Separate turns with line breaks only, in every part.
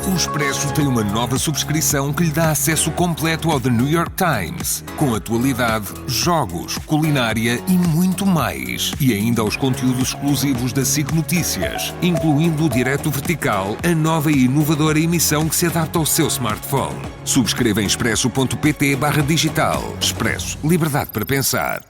O Expresso tem uma nova subscrição que lhe dá acesso completo ao The New York Times, com atualidade, jogos, culinária e muito mais. E ainda aos conteúdos exclusivos da SIC Notícias, incluindo o Direto Vertical, a nova e inovadora emissão que se adapta ao seu smartphone. Subscreva em expresso.pt/digital. Expresso. Liberdade para pensar.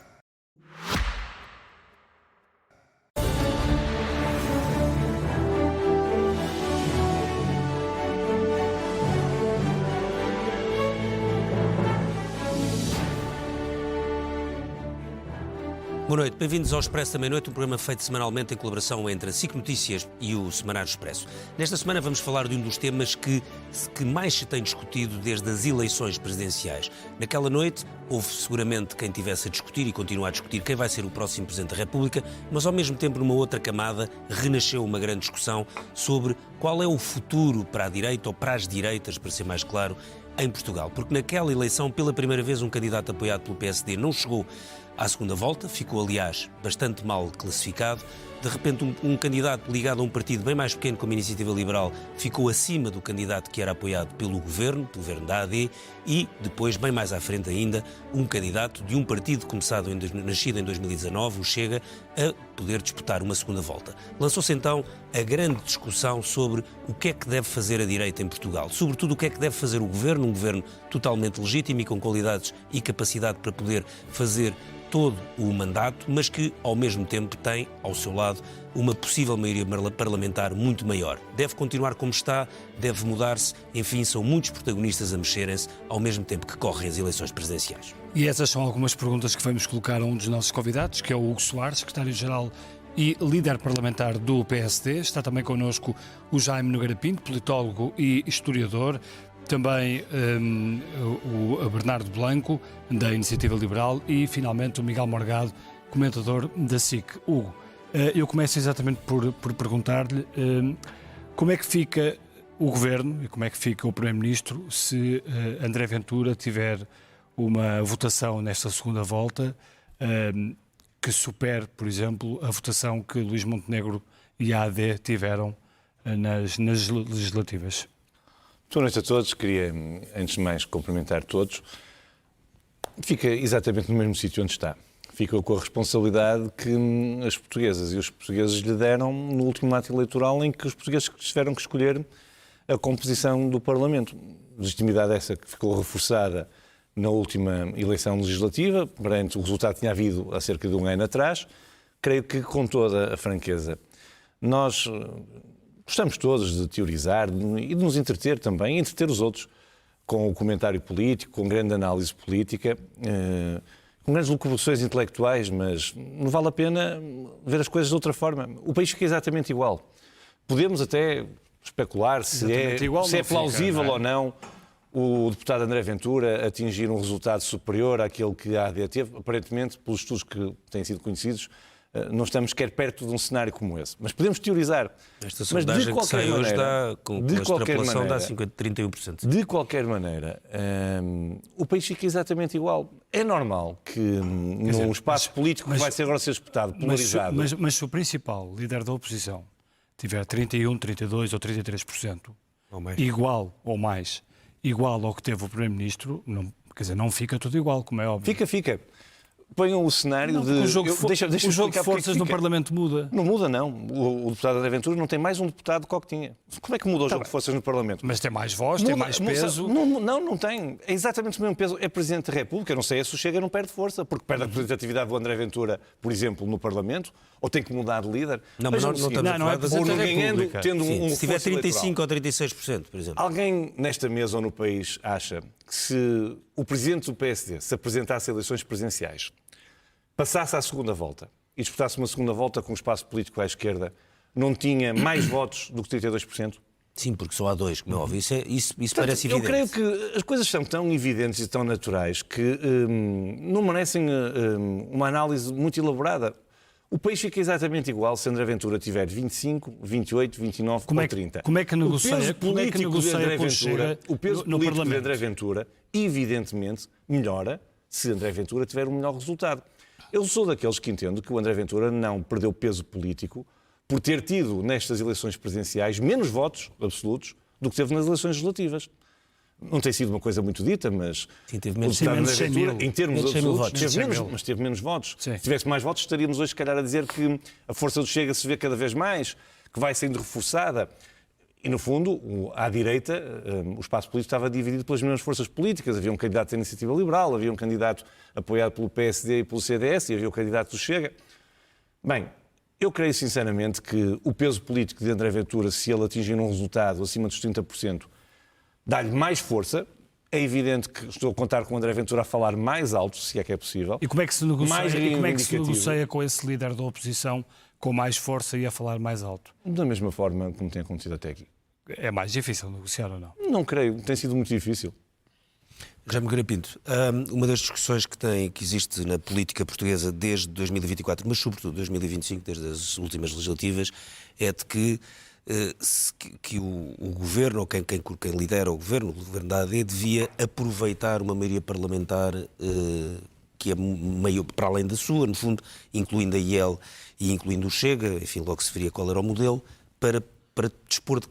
Boa noite, bem-vindos ao Expresso da Meia-Noite, um programa feito semanalmente em colaboração entre a SIC Notícias e o Semanário Expresso. Nesta semana vamos falar de um dos temas que mais se tem discutido desde as eleições presidenciais. Naquela noite houve seguramente quem tivesse a discutir e continua a discutir quem vai ser o próximo Presidente da República, mas ao mesmo tempo numa outra camada renasceu uma grande discussão sobre qual é o futuro para a direita ou para as direitas, para ser mais claro, em Portugal. Porque naquela eleição, pela primeira vez, um candidato apoiado pelo PSD não chegou à segunda volta, ficou, aliás, bastante mal classificado. De repente, um candidato ligado a um partido bem mais pequeno como a Iniciativa Liberal ficou acima do candidato que era apoiado pelo governo da AD, e depois, bem mais à frente ainda, um candidato de um partido nascido em 2019, o Chega, a poder disputar uma segunda volta. Lançou-se então a grande discussão sobre o que é que deve fazer a direita em Portugal, sobretudo o que é que deve fazer o governo, um governo totalmente legítimo e com qualidades e capacidade para poder fazer todo o mandato, mas que, ao mesmo tempo, tem, ao seu lado, uma possível maioria parlamentar muito maior. Deve continuar como está, deve mudar-se, enfim, são muitos protagonistas a mexerem-se ao mesmo tempo que correm as eleições presidenciais.
E essas são algumas perguntas que vamos colocar a um dos nossos convidados, que é o Hugo Soares, secretário-geral e líder parlamentar do PSD. Está também connosco o Jaime Nogueira Pinto, politólogo e historiador. Também o Bernardo Blanco, da Iniciativa Liberal, e finalmente o Miguel Morgado, comentador da SIC. Hugo, eu começo exatamente por perguntar-lhe como é que fica o Governo e como é que fica o Primeiro-Ministro se André Ventura tiver uma votação nesta segunda volta que supere, por exemplo, a votação que Luís Montenegro e a AD tiveram nas legislativas.
Boa noite a todos. Queria, antes de mais, cumprimentar todos. Fica exatamente no mesmo sítio onde está. Fica com a responsabilidade que as portuguesas e os portugueses lhe deram no último ato eleitoral, em que os portugueses tiveram que escolher a composição do Parlamento. Legitimidade essa que ficou reforçada na última eleição legislativa, perante o resultado que tinha havido há cerca de um ano atrás. Creio que, com toda a franqueza, nós gostamos todos de teorizar e de nos entreter também, e entreter os outros com o comentário político, com grande análise política, com grandes locuções intelectuais, mas não vale a pena ver as coisas de outra forma. O país fica exatamente igual. Podemos até especular se é plausível ou não o deputado André Ventura atingir um resultado superior àquele que a AD teve. Aparentemente, pelos estudos que têm sido conhecidos, não estamos sequer perto de um cenário como esse. Mas podemos teorizar.
Esta sondagem que sai hoje dá, com a extrapolação, dá 31%.
De qualquer maneira, o país fica exatamente igual. É normal que num espaço político que vai ser agora ser disputado, polarizado.
Mas se o principal líder da oposição tiver 31%, 32% ou 33%, igual ou mais, igual ao que teve o Primeiro-Ministro, não fica tudo igual, como é óbvio.
Fica. Ponham o cenário de...
O jogo de forças no Parlamento muda.
Não muda, não. O deputado André Ventura não tem mais um deputado que o que tinha. Como é que muda o jogo de forças no Parlamento?
Mas tem mais voz, tem mais peso.
Não tem. É exatamente o mesmo peso. É Presidente da República. Eu não sei se o Chega não perde força, porque perde a representatividade do André Ventura, por exemplo, no Parlamento, ou tem que mudar de líder.
Não, mas não estamos a falar da
República. Se
tiver 35% ou 36%, por exemplo.
Alguém nesta mesa ou no país acha que se o Presidente do PSD se apresentasse a eleições presidenciais, passasse à segunda volta e disputasse uma segunda volta com o espaço político à esquerda, não tinha mais votos do que 32%?
Sim, porque só há dois, como é óbvio. Isso parece evidente.
Eu creio que as coisas são tão evidentes e tão naturais que não merecem uma análise muito elaborada. O país fica exatamente igual se André Ventura tiver 25, 28, 29 ou 30.
Como é que negocia com o Chega
o peso
no
político
Parlamento
de André Ventura, evidentemente, melhora se André Ventura tiver um melhor resultado. Eu sou daqueles que entendo que o André Ventura não perdeu peso político por ter tido, nestas eleições presidenciais, menos votos absolutos do que teve nas eleições legislativas. Não tem sido uma coisa muito dita, mas
Sim, teve menos,
em termos absolutos, teve menos votos.
Sim.
Se tivesse mais votos, estaríamos hoje, se calhar, a dizer que a força do Chega se vê cada vez mais, que vai sendo reforçada. E, no fundo, à direita, o espaço político estava dividido pelas mesmas forças políticas. Havia um candidato da Iniciativa Liberal, havia um candidato apoiado pelo PSD e pelo CDS, e havia o candidato do Chega. Bem, eu creio sinceramente que o peso político de André Ventura, se ele atingir um resultado acima dos 30%, dá-lhe mais força. É evidente que estou a contar com o André Ventura a falar mais alto, se é que é possível.
E como é que se negocia,
mais
negocia com esse líder da oposição com mais força e a falar mais alto?
Da mesma forma como tem acontecido até aqui.
É mais difícil negociar ou não?
Não creio, tem sido muito difícil.
Jaime Nogueira Pinto, uma das discussões que existe na política portuguesa desde 2024, mas sobretudo 2025, desde as últimas legislativas, é de que o governo, ou quem lidera o governo da AD, devia aproveitar uma maioria parlamentar que é meio para além da sua, no fundo, incluindo a IEL e incluindo o Chega, enfim, logo se veria qual era o modelo, para dispor de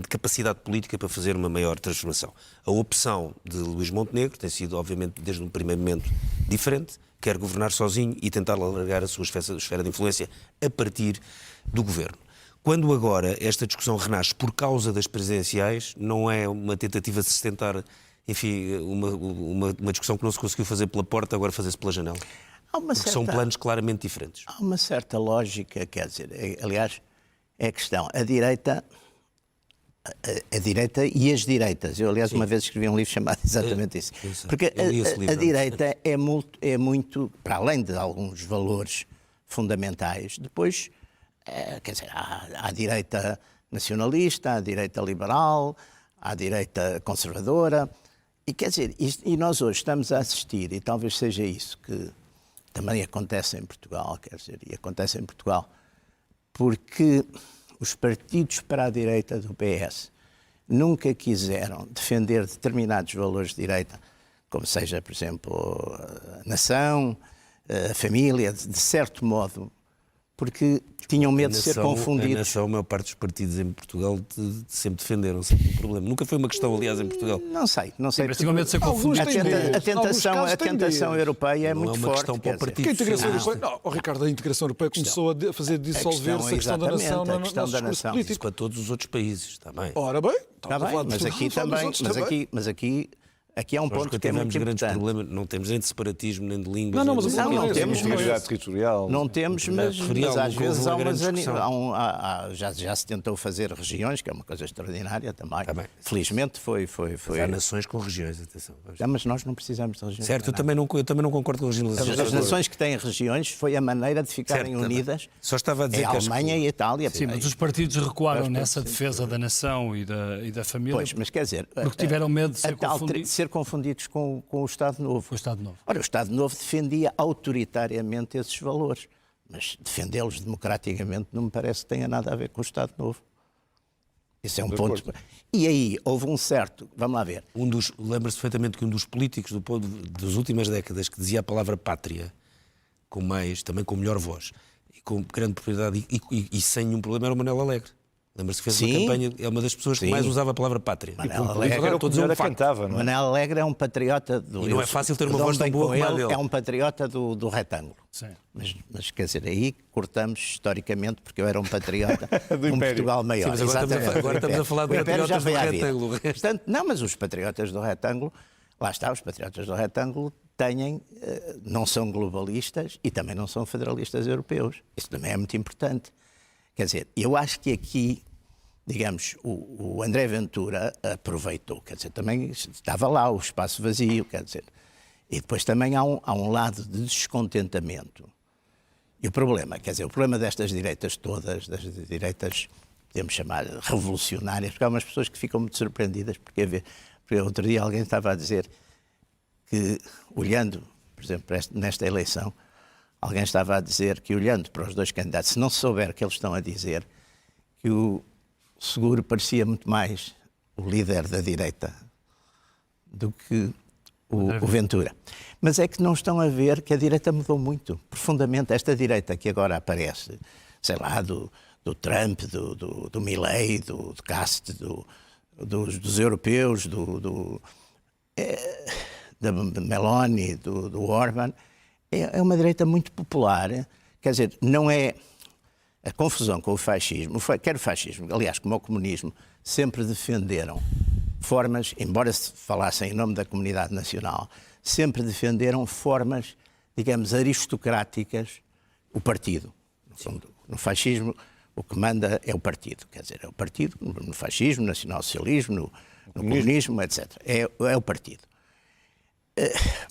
capacidade política para fazer uma maior transformação. A opção de Luís Montenegro tem sido, obviamente, desde um primeiro momento diferente, quer governar sozinho e tentar alargar a sua esfera de influência a partir do governo. Quando agora esta discussão renasce por causa das presidenciais, não é uma tentativa de se tentar, enfim, uma discussão que não se conseguiu fazer pela porta, agora fazer-se pela janela? Porque são planos claramente diferentes.
Há uma certa lógica, quer dizer, aliás, é a questão, a direita e as direitas. Eu, aliás, uma vez escrevi um livro chamado exatamente isso. Porque a direita é muito, para além de alguns valores fundamentais, depois, quer dizer, há a direita nacionalista, há a direita liberal, há a direita conservadora, e quer dizer, e nós hoje estamos a assistir, e talvez seja isso que também acontece em Portugal, quer dizer, e acontece em Portugal, porque os partidos para a direita do PS nunca quiseram defender determinados valores de direita, como seja, por exemplo, a nação, a família, de certo modo, porque tinham medo de ser confundidos.
A nação, a maior parte dos partidos em Portugal sempre defenderam, sempre um problema. Nunca foi uma questão, aliás, em Portugal.
Não sei.
Mas tinham medo de ser confundidos.
A tentação europeia é muito forte.
Não é uma questão para o partido.
Que a integração europeia, Ricardo, a integração europeia começou a fazer dissolver-se a questão da nação no nosso discurso político.
Isso para todos os outros países, está bem.
Ora bem,
está bem, mas aqui também, aqui há um ponto que é muito importante.
Problemas, não temos nem de separatismo, nem de língua.
Não temos,
mas territorial.
Não temos, mas às vezes já se tentou fazer regiões, que é uma coisa extraordinária também. Felizmente foi.
Há nações com regiões, atenção.
Mas nós não precisamos de regiões.
Certo, eu também não concordo com regiões.
As nações que têm regiões foi a maneira de ficarem unidas.
Só estava a dizer
que a Alemanha e a Itália.
Sim, mas os partidos recuaram nessa defesa da nação e da família.
Pois, mas quer dizer,
porque tiveram medo de ser
confundidos com o Estado Novo.
O Estado Novo.
Ora, o Estado Novo defendia autoritariamente esses valores, mas defendê-los democraticamente não me parece que tenha nada a ver com o Estado Novo. Isso é um ponto. E aí houve um certo, vamos lá ver.
Lembra-se perfeitamente que um dos políticos das últimas décadas que dizia a palavra pátria também com melhor voz e com grande propriedade e sem nenhum problema era o Manuel Alegre. Lembra-se que fez uma campanha, é uma das pessoas que mais usava a palavra pátria.
Manel Alegre era todos um cantava, não é? Manel Alegre é um patriota do...
E não é fácil ter uma voz tão boa como a dele.
É um patriota do retângulo.
Sim.
Mas quer dizer, aí cortamos historicamente, porque eu era um patriota de um Portugal maior.
Sim, mas agora estamos a falar de patriotas do retângulo.
Portanto, não, mas os patriotas do retângulo, lá está, os patriotas do retângulo não são globalistas e também não são federalistas europeus. Isso também é muito importante. Quer dizer, eu acho que aqui, digamos, o André Ventura aproveitou, quer dizer, também estava lá o espaço vazio, quer dizer, e depois também há um lado de descontentamento. E o problema destas direitas todas, das direitas, podemos chamar revolucionárias, porque há umas pessoas que ficam muito surpreendidas, porque outro dia alguém estava a dizer que, olhando, por exemplo, nesta eleição, alguém estava a dizer que, olhando para os dois candidatos, se não se souber o que eles estão a dizer, que o Seguro parecia muito mais o líder da direita do que o Ventura. Mas é que não estão a ver que a direita mudou muito, profundamente. Esta direita que agora aparece, sei lá, do Trump, do Milei, do Cast, dos europeus, da Meloni, do Orban, é uma direita muito popular. Quer dizer, não é a confusão com o fascismo, quer o fascismo, aliás, como o comunismo, sempre defenderam formas, embora se falassem em nome da comunidade nacional, sempre defenderam formas, digamos, aristocráticas, o partido. No fascismo, o que manda é o partido. Quer dizer, é o partido, no fascismo, no nacionalsocialismo, no comunismo, etc. É o partido.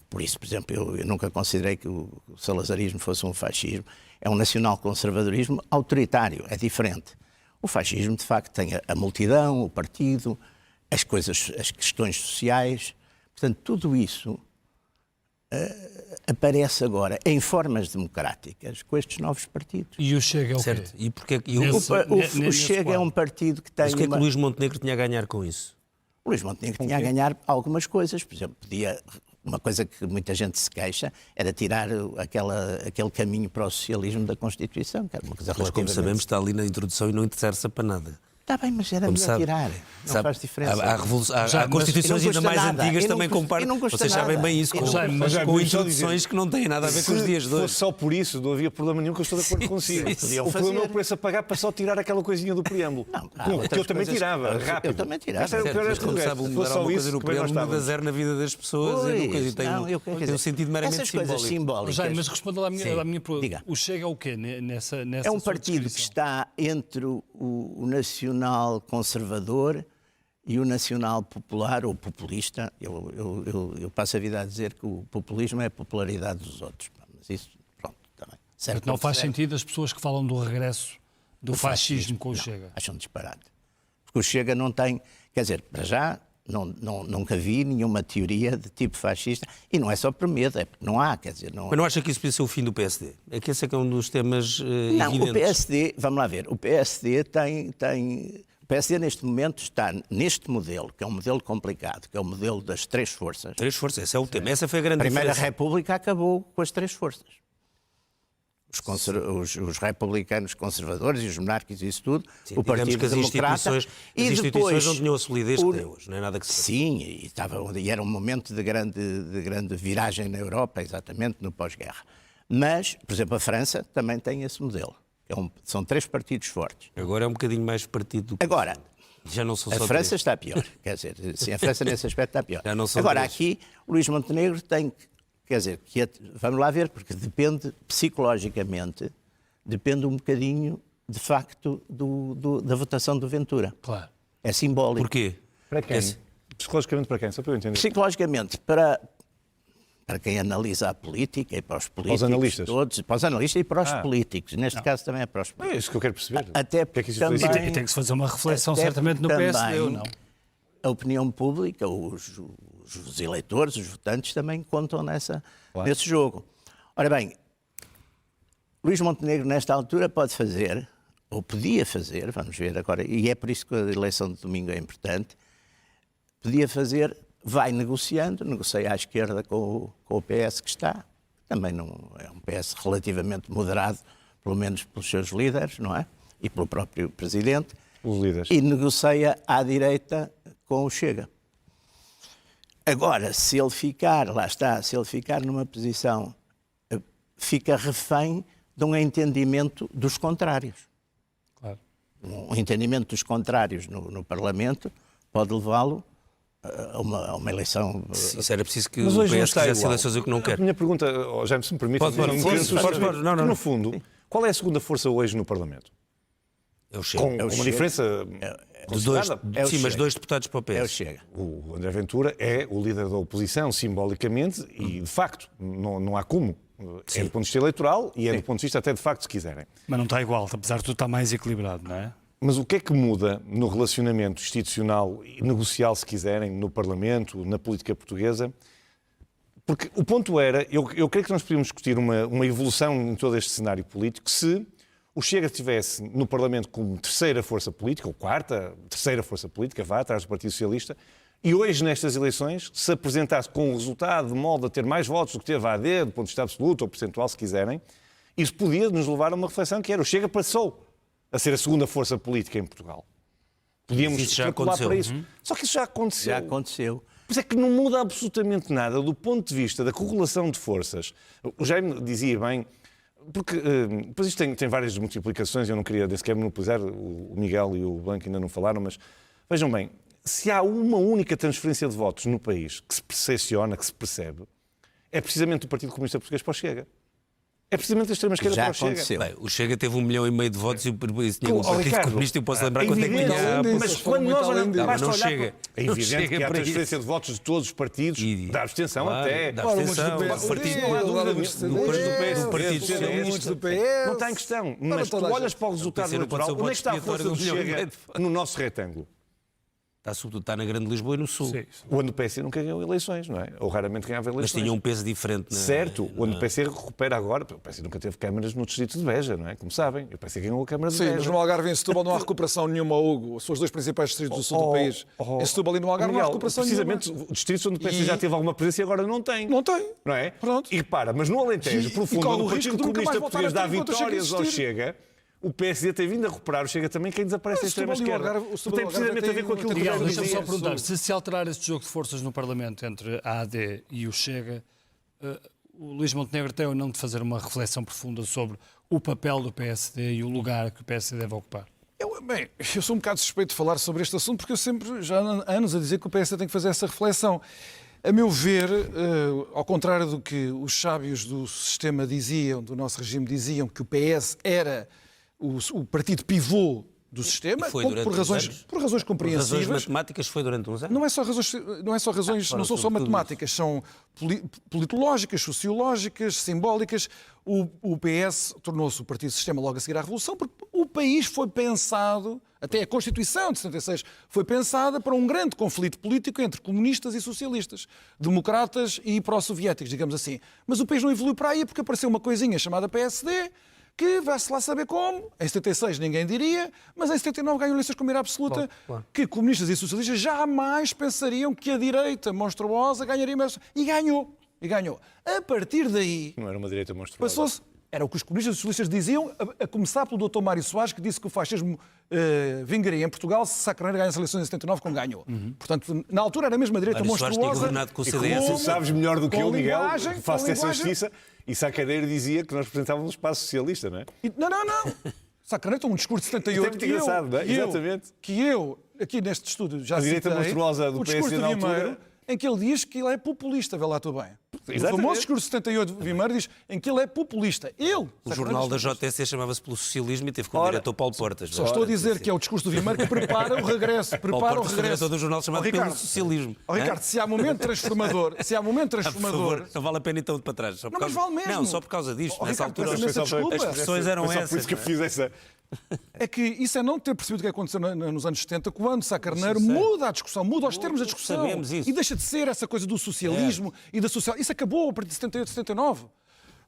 Por isso, por exemplo, eu nunca considerei que o salazarismo fosse um fascismo. É um nacional-conservadorismo autoritário, é diferente. O fascismo, de facto, tem a multidão, o partido, as questões sociais. Portanto, tudo isso aparece agora em formas democráticas com estes novos partidos.
E o Chega é o quê?
Certo. E porque
O Chega é um partido que tem...
Mas o que é que o Luís Montenegro tinha a ganhar com isso?
O Luís Montenegro tinha a ganhar algumas coisas. Por exemplo, uma coisa que muita gente se queixa era tirar aquele caminho para o socialismo da Constituição, que era uma coisa
Mas, como sabemos, está ali na introdução e não interessa para nada.
Está bem, mas era melhor tirar. Não faz diferença.
Há constituições ainda mais antigas também comparam. Vocês sabem bem isso, com introduções que não têm nada a ver com os dias de hoje.
Se fosse só por isso, não havia problema nenhum, que eu estou de acordo consigo. O problema é o preço a pagar para só tirar aquela coisinha do preâmbulo. Que eu também tirava, rápido.
Eu também tirava.
Como sabe, mudar uma coisa no preâmbulo muda zero na vida das pessoas e tem um sentido meramente simbólico.
Mas responda lá a minha pergunta. O Chega é o quê nessa
É um partido que está entre o nacional conservador e o nacional popular ou populista. Eu passo a vida a dizer que o populismo é a popularidade dos outros. Mas isso, pronto, também.
Certo, não faz sentido as pessoas que falam do regresso do fascismo com o Chega.
Acham disparate. Porque o Chega não tem... Quer dizer, para já, nunca vi nenhuma teoria de tipo fascista. E não é só por medo, é porque não há, quer dizer...
Mas não acha que isso podia ser o fim do PSD? É que esse é que é um dos temas evidentes.
Não, o PSD, vamos lá ver, o PSD o PSD neste momento está neste modelo, que é um modelo complicado, que é o modelo das três forças.
Três forças, esse é o tema, essa foi a grande diferença.
A Primeira República acabou com as três forças. Os republicanos conservadores e os monárquicos e isso tudo, o Partido Democrata...
As instituições não tinham a solidez que têm hoje, não é nada que se...
Sim, e era um momento de grande viragem na Europa, exatamente, no pós-guerra. Mas, por exemplo, a França também tem esse modelo. São três partidos fortes.
Agora é um bocadinho mais partido do que...
Agora,
já não são
a
só
França
três.
Está pior. Quer dizer, sim, a França nesse aspecto está pior.
Já não são
agora,
três.
Aqui, o Luís Montenegro tem que... Quer dizer, vamos lá ver, porque depende, psicologicamente, depende um bocadinho, de facto, da votação do Ventura.
Claro.
É simbólico.
Porquê?
Para quem? Psicologicamente para quem? Só para eu entender.
Psicologicamente, para quem analisa a política e para os políticos.
Para os analistas?
Todos, para os analistas e para os políticos. Neste caso também é para os políticos.
É isso que eu quero perceber.
Até
que é que isso
também,
E tem que se fazer uma reflexão, certamente, no PSD, ou não?
A opinião pública, os eleitores, os votantes, também contam nesse jogo. Ora bem, Luís Montenegro, nesta altura, pode fazer, ou podia fazer, vamos ver agora, e é por isso que a eleição de domingo é importante, podia fazer, vai negociando, negocia à esquerda com o PS que está, também não é um PS relativamente moderado, pelo menos pelos seus líderes, não é? E pelo próprio Presidente.
Os líderes.
E negocia à direita com o Chega. Agora, se ele ficar numa posição, fica refém de um entendimento dos contrários.
Claro.
Um entendimento dos contrários no Parlamento pode levá-lo a uma eleição...
Isso era preciso que
Mas
o
hoje não
PS
está
fizesse
igual.
eleições, o que não quer.
A minha pergunta, Jaime, se me permite...
Pode,
no fundo, qual é a segunda força hoje no Parlamento?
É o Chega.
Com uma diferença...
Mas dois deputados para o PS.
É o Chega.
O André Ventura é o líder da oposição, simbolicamente, e de facto, não há como. É do ponto de vista eleitoral e é do ponto de vista até de facto, se quiserem.
Mas não está igual, apesar de tudo estar mais equilibrado, não é?
Mas o que é que muda no relacionamento institucional e negocial, se quiserem, no Parlamento, na política portuguesa? Porque o ponto era, eu creio que nós podíamos discutir uma evolução em todo este cenário político se o Chega estivesse no Parlamento como terceira força política, ou terceira força política, atrás do Partido Socialista, e hoje, nestas eleições, se apresentasse com um resultado de modo a ter mais votos do que teve a AD, do ponto de vista absoluto ou percentual, se quiserem, isso podia nos levar a uma reflexão que era o Chega passou a ser a segunda força política em Portugal. Podíamos
isso já
calcular
aconteceu.
para isso. Só que isso já aconteceu.
Já aconteceu.
Pois é que não muda absolutamente nada do ponto de vista da correlação de forças. O Jaime dizia bem, porque depois isto tem várias multiplicações, eu não queria nem sequer monopolizar, o Miguel e o Blanco ainda não falaram, mas vejam bem, se há uma única transferência de votos no país que se percepciona, que se percebe, é precisamente o Partido Comunista Português para o Chega. É precisamente a extrema-esquerda para o Chega.
aconteceu.
Bem, o Chega teve 1,5 milhão de votos e o Partido
Ricardo,
Comunista, eu posso lembrar
é
quanto é que
evidente,
tinha.
mas quando nós olhamos,
Não,
basta
não
olhar
chega.
para... É
Não
evidente
chega
que há
para
transferência de votos de todos os partidos, da abstenção
Claro,
até.
da
Claro,
abstenção,
muitos
do
do
Partido
PSD, agora muitos do
do Partido
Socialista, muitos do PS.
Não está em questão. Mas tu
toda a
olhas
gente.
para o resultado
pensei, não pode
eleitoral,
ser o
onde é que está a
voto
força do
expiatório de 1,5 milhão
Chega no nosso retângulo?
Está, sobretudo, está na Grande Lisboa e no Sul.
Sim.
Onde o PS nunca ganhou eleições, não é? Ou raramente ganhava eleições.
Mas tinha um peso diferente.
Certo, onde o PS recupera agora, o PS nunca teve câmaras no distrito de Beja, não é? Como sabem, o PS ganhou a Câmara de
Sim,
Beja.
mas no Algarve e em Setúbal não há recuperação nenhuma, Hugo. São os dois principais distritos do sul do país. Em Setúbal e no Algarve não há
Miguel,
recuperação
precisamente
nenhuma.
distritos onde o PS já teve alguma presença e agora não tem.
Não tem.
Não é?
Pronto.
E repara, mas no Alentejo,
E
profundo,
corre
onde
o
o
risco
Partido
de nunca mais
Comunista
voltar
Português
a
dá
ter enquanto o Chega
vitórias ao
existir.
Chega, o PSD tem vindo a recuperar o Chega também quem desaparece a extrema-esquerda. Tem precisamente a ver com aquilo que o
Miguel,
Guilherme
deixa-me
dizia.
só perguntar, se alterar este jogo de forças no Parlamento entre a AD e o Chega, o Luís Montenegro tem ou não de fazer uma reflexão profunda sobre o papel do PSD e o lugar que o PSD deve ocupar?
Eu sou um bocado suspeito de falar sobre este assunto porque eu sempre, já há anos a dizer que o PSD tem que fazer essa reflexão. A meu ver, ao contrário do que os sábios do sistema diziam, do nosso regime diziam, que o PS era o partido pivô do sistema,
foi durante
por
uns
razões
anos?
compreensíveis.
Razões matemáticas foi durante uns anos?
Não são só matemáticas, são politológicas, sociológicas, simbólicas. O PS tornou-se o partido de sistema logo a seguir à Revolução, porque o país foi pensado, até a Constituição de 76 foi pensada para um grande conflito político entre comunistas e socialistas, democratas e pró-soviéticos, digamos assim. Mas o país não evoluiu para aí porque apareceu uma coisinha chamada PSD, que vai-se lá saber como. Em 76 ninguém diria, mas em 79 ganhou eleições com maioria absoluta, que comunistas e socialistas jamais pensariam que a direita monstruosa ganharia mais. E ganhou. A partir daí,
Não era uma direita monstruosa.
passou-se. Era o que os comunistas e socialistas diziam, a começar pelo Dr. Mário Soares, que disse que o fascismo vingaria em Portugal se Sá Carneiro ganhasse as eleições em 79, como ganhou. Portanto, na altura era a mesma direita
Mário Soares tinha
monstruosa.
governado com o
E
CDS.
como tu sabes melhor do que eu, Miguel,
linguagem,
faço
com
essa
linguagem.
justiça, e Sá Carneiro dizia que nós representávamos um espaço socialista, não é?
Não. Sá Carneiro tem um discurso de 78.
Isso é muito engraçado, não é? Exatamente.
Que eu, aqui neste estúdio, já
A direita
citei,
monstruosa do
o discurso
PSD
de
na
Vimeiro,
altura.
em que ele diz que ele é populista, vê lá tu bem. O
Exatamente.
famoso discurso de 78 de Vimeiro diz em que ele é populista.
O jornal da JSC chamava-se Pelo Socialismo e teve como diretor Paulo Portas.
Só estou a dizer que é o discurso do Vimeiro que prepara o regresso.
Paulo Portas foi diretor do jornal chamado Pelo
Ricardo,
Socialismo.
Ricardo, se há momento transformador,
Por favor, não vale a pena então de para trás. Só por
Não, mas
causa...
vale mesmo.
Não, só por causa disto. Nessa
Ricardo,
altura
peço imensa desculpa.
as expressões eram
Foi só
essas.
por isso que eu fiz essa...
É que isso é não ter percebido o que aconteceu nos anos 70, quando Sá Carneiro muda a discussão, muda os termos da discussão.
Sabemos isso.
E deixa de ser essa coisa do socialismo e da social. Isso acabou a partir de 78, 79.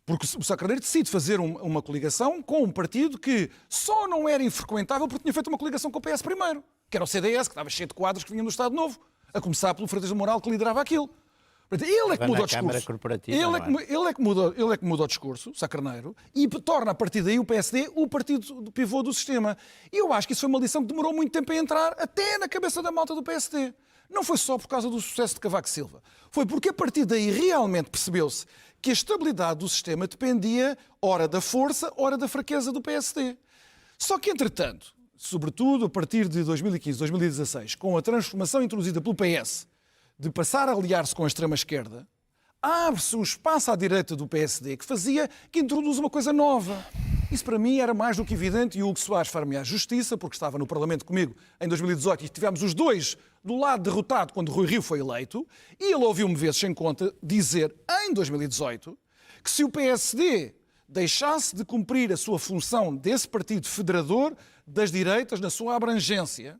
Porque o Sá Carneiro decide fazer uma coligação com um partido que só não era infrequentável porque tinha feito uma coligação com o PS primeiro, que era o CDS, que estava cheio de quadros que vinham do Estado Novo, a começar pelo Freitas do Moral, que liderava aquilo. Ele é que muda o discurso. Ele é que muda o discurso, Sá Carneiro, e torna a partir daí o PSD o partido do pivô do sistema. E eu acho que isso foi uma lição que demorou muito tempo a entrar até na cabeça da malta do PSD. Não foi só por causa do sucesso de Cavaco Silva. Foi porque a partir daí realmente percebeu-se que a estabilidade do sistema dependia, ora da força, ora da fraqueza do PSD. Só que, entretanto, sobretudo a partir de 2015, 2016, com a transformação introduzida pelo PS, de passar a aliar-se com a extrema-esquerda, abre-se um espaço à direita do PSD que introduz uma coisa nova. Isso para mim era mais do que evidente e o Hugo Soares far-me à justiça, porque estava no Parlamento comigo em 2018 e tivemos os dois do lado derrotado quando Rui Rio foi eleito, e ele ouviu-me vezes sem conta dizer em 2018 que se o PSD deixasse de cumprir a sua função desse partido federador das direitas na sua abrangência,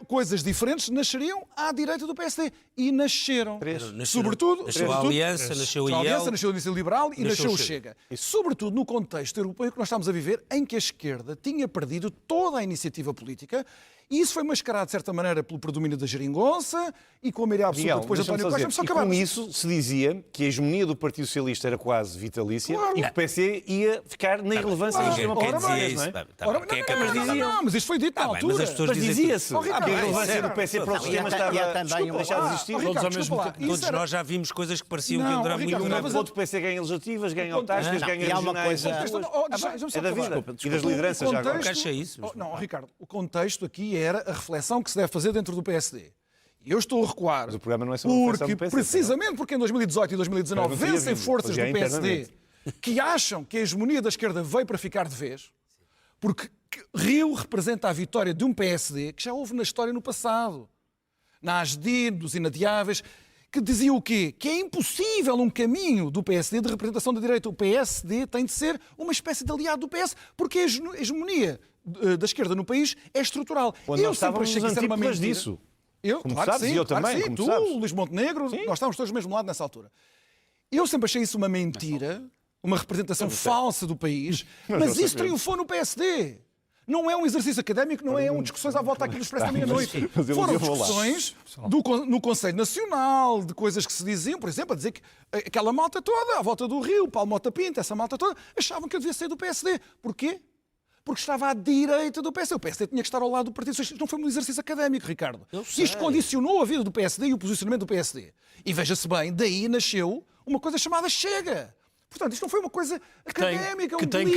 coisas diferentes nasceriam à direita do PSD. E nasceram. Sobretudo,
nasceu a Aliança, nasceu o IEL.
A Aliança, nasceu a Iniciativa Liberal e nasceu o
Chega.
Chega. Sobretudo no contexto europeu que nós estamos a viver, em que a esquerda tinha perdido toda a iniciativa política E isso foi mascarado, de certa maneira, pelo predomínio da geringonça e com a maioria absoluta depois de António Costa.
E com isso se dizia que a hegemonia do Partido Socialista era quase vitalícia e que o PC ia ficar na irrelevância do sistema político.
Não, mas isto foi dito na altura.
Mas as pessoas
Mas dizia-se que a irrelevância do PC para o sistema estava deixar de existir.
Todos nós já vimos coisas que pareciam que iam durar muito tempo.
O outro PC ganha legislativas, ganha autárquicas, ganha regionais. É da vida. E das lideranças já agora.
Encaixa isso.
Não, Ricardo, o contexto aqui era a reflexão que se deve fazer dentro do PSD. E eu estou a recuar.
Mas o programa não é sobre a reflexão do PSD.
Precisamente porque em 2018 e 2019 vencem forças do PSD que acham que a hegemonia da esquerda veio para ficar de vez, porque Rio representa a vitória de um PSD que já houve na história no passado. Na ASDI, dos inadiáveis, que dizia o quê? Que é impossível um caminho do PSD de representação da direita. O PSD tem de ser uma espécie de aliado do PS, porque a hegemonia da esquerda no país é estrutural.
Eu sempre achei que isso era uma mentira. Disso.
Eu,
como
claro
sabes,
que sim,
e eu
claro
também,
sim.
como sabes.
Tu, Luís Montenegro, nós estávamos todos do mesmo lado nessa altura. Eu sempre achei isso uma mentira, uma representação falsa do país, mas isso triunfou no PSD. Não é um exercício académico, não é discussões à volta aqui do Expresso da meia-noite. Foram discussões no Conselho Nacional, de coisas que se diziam, por exemplo, a dizer que aquela malta toda, à volta do Rio, Paulo Mota Pinto, essa malta toda, achavam que eu devia sair do PSD. Porquê? Porque estava à direita do PSD. O PSD tinha que estar ao lado do Partido Socialista. Não foi um exercício académico, Ricardo. Isto condicionou a vida do PSD e o posicionamento do PSD. E veja-se bem, daí nasceu uma coisa chamada Chega. Portanto, isto não foi uma coisa académica.
Que tem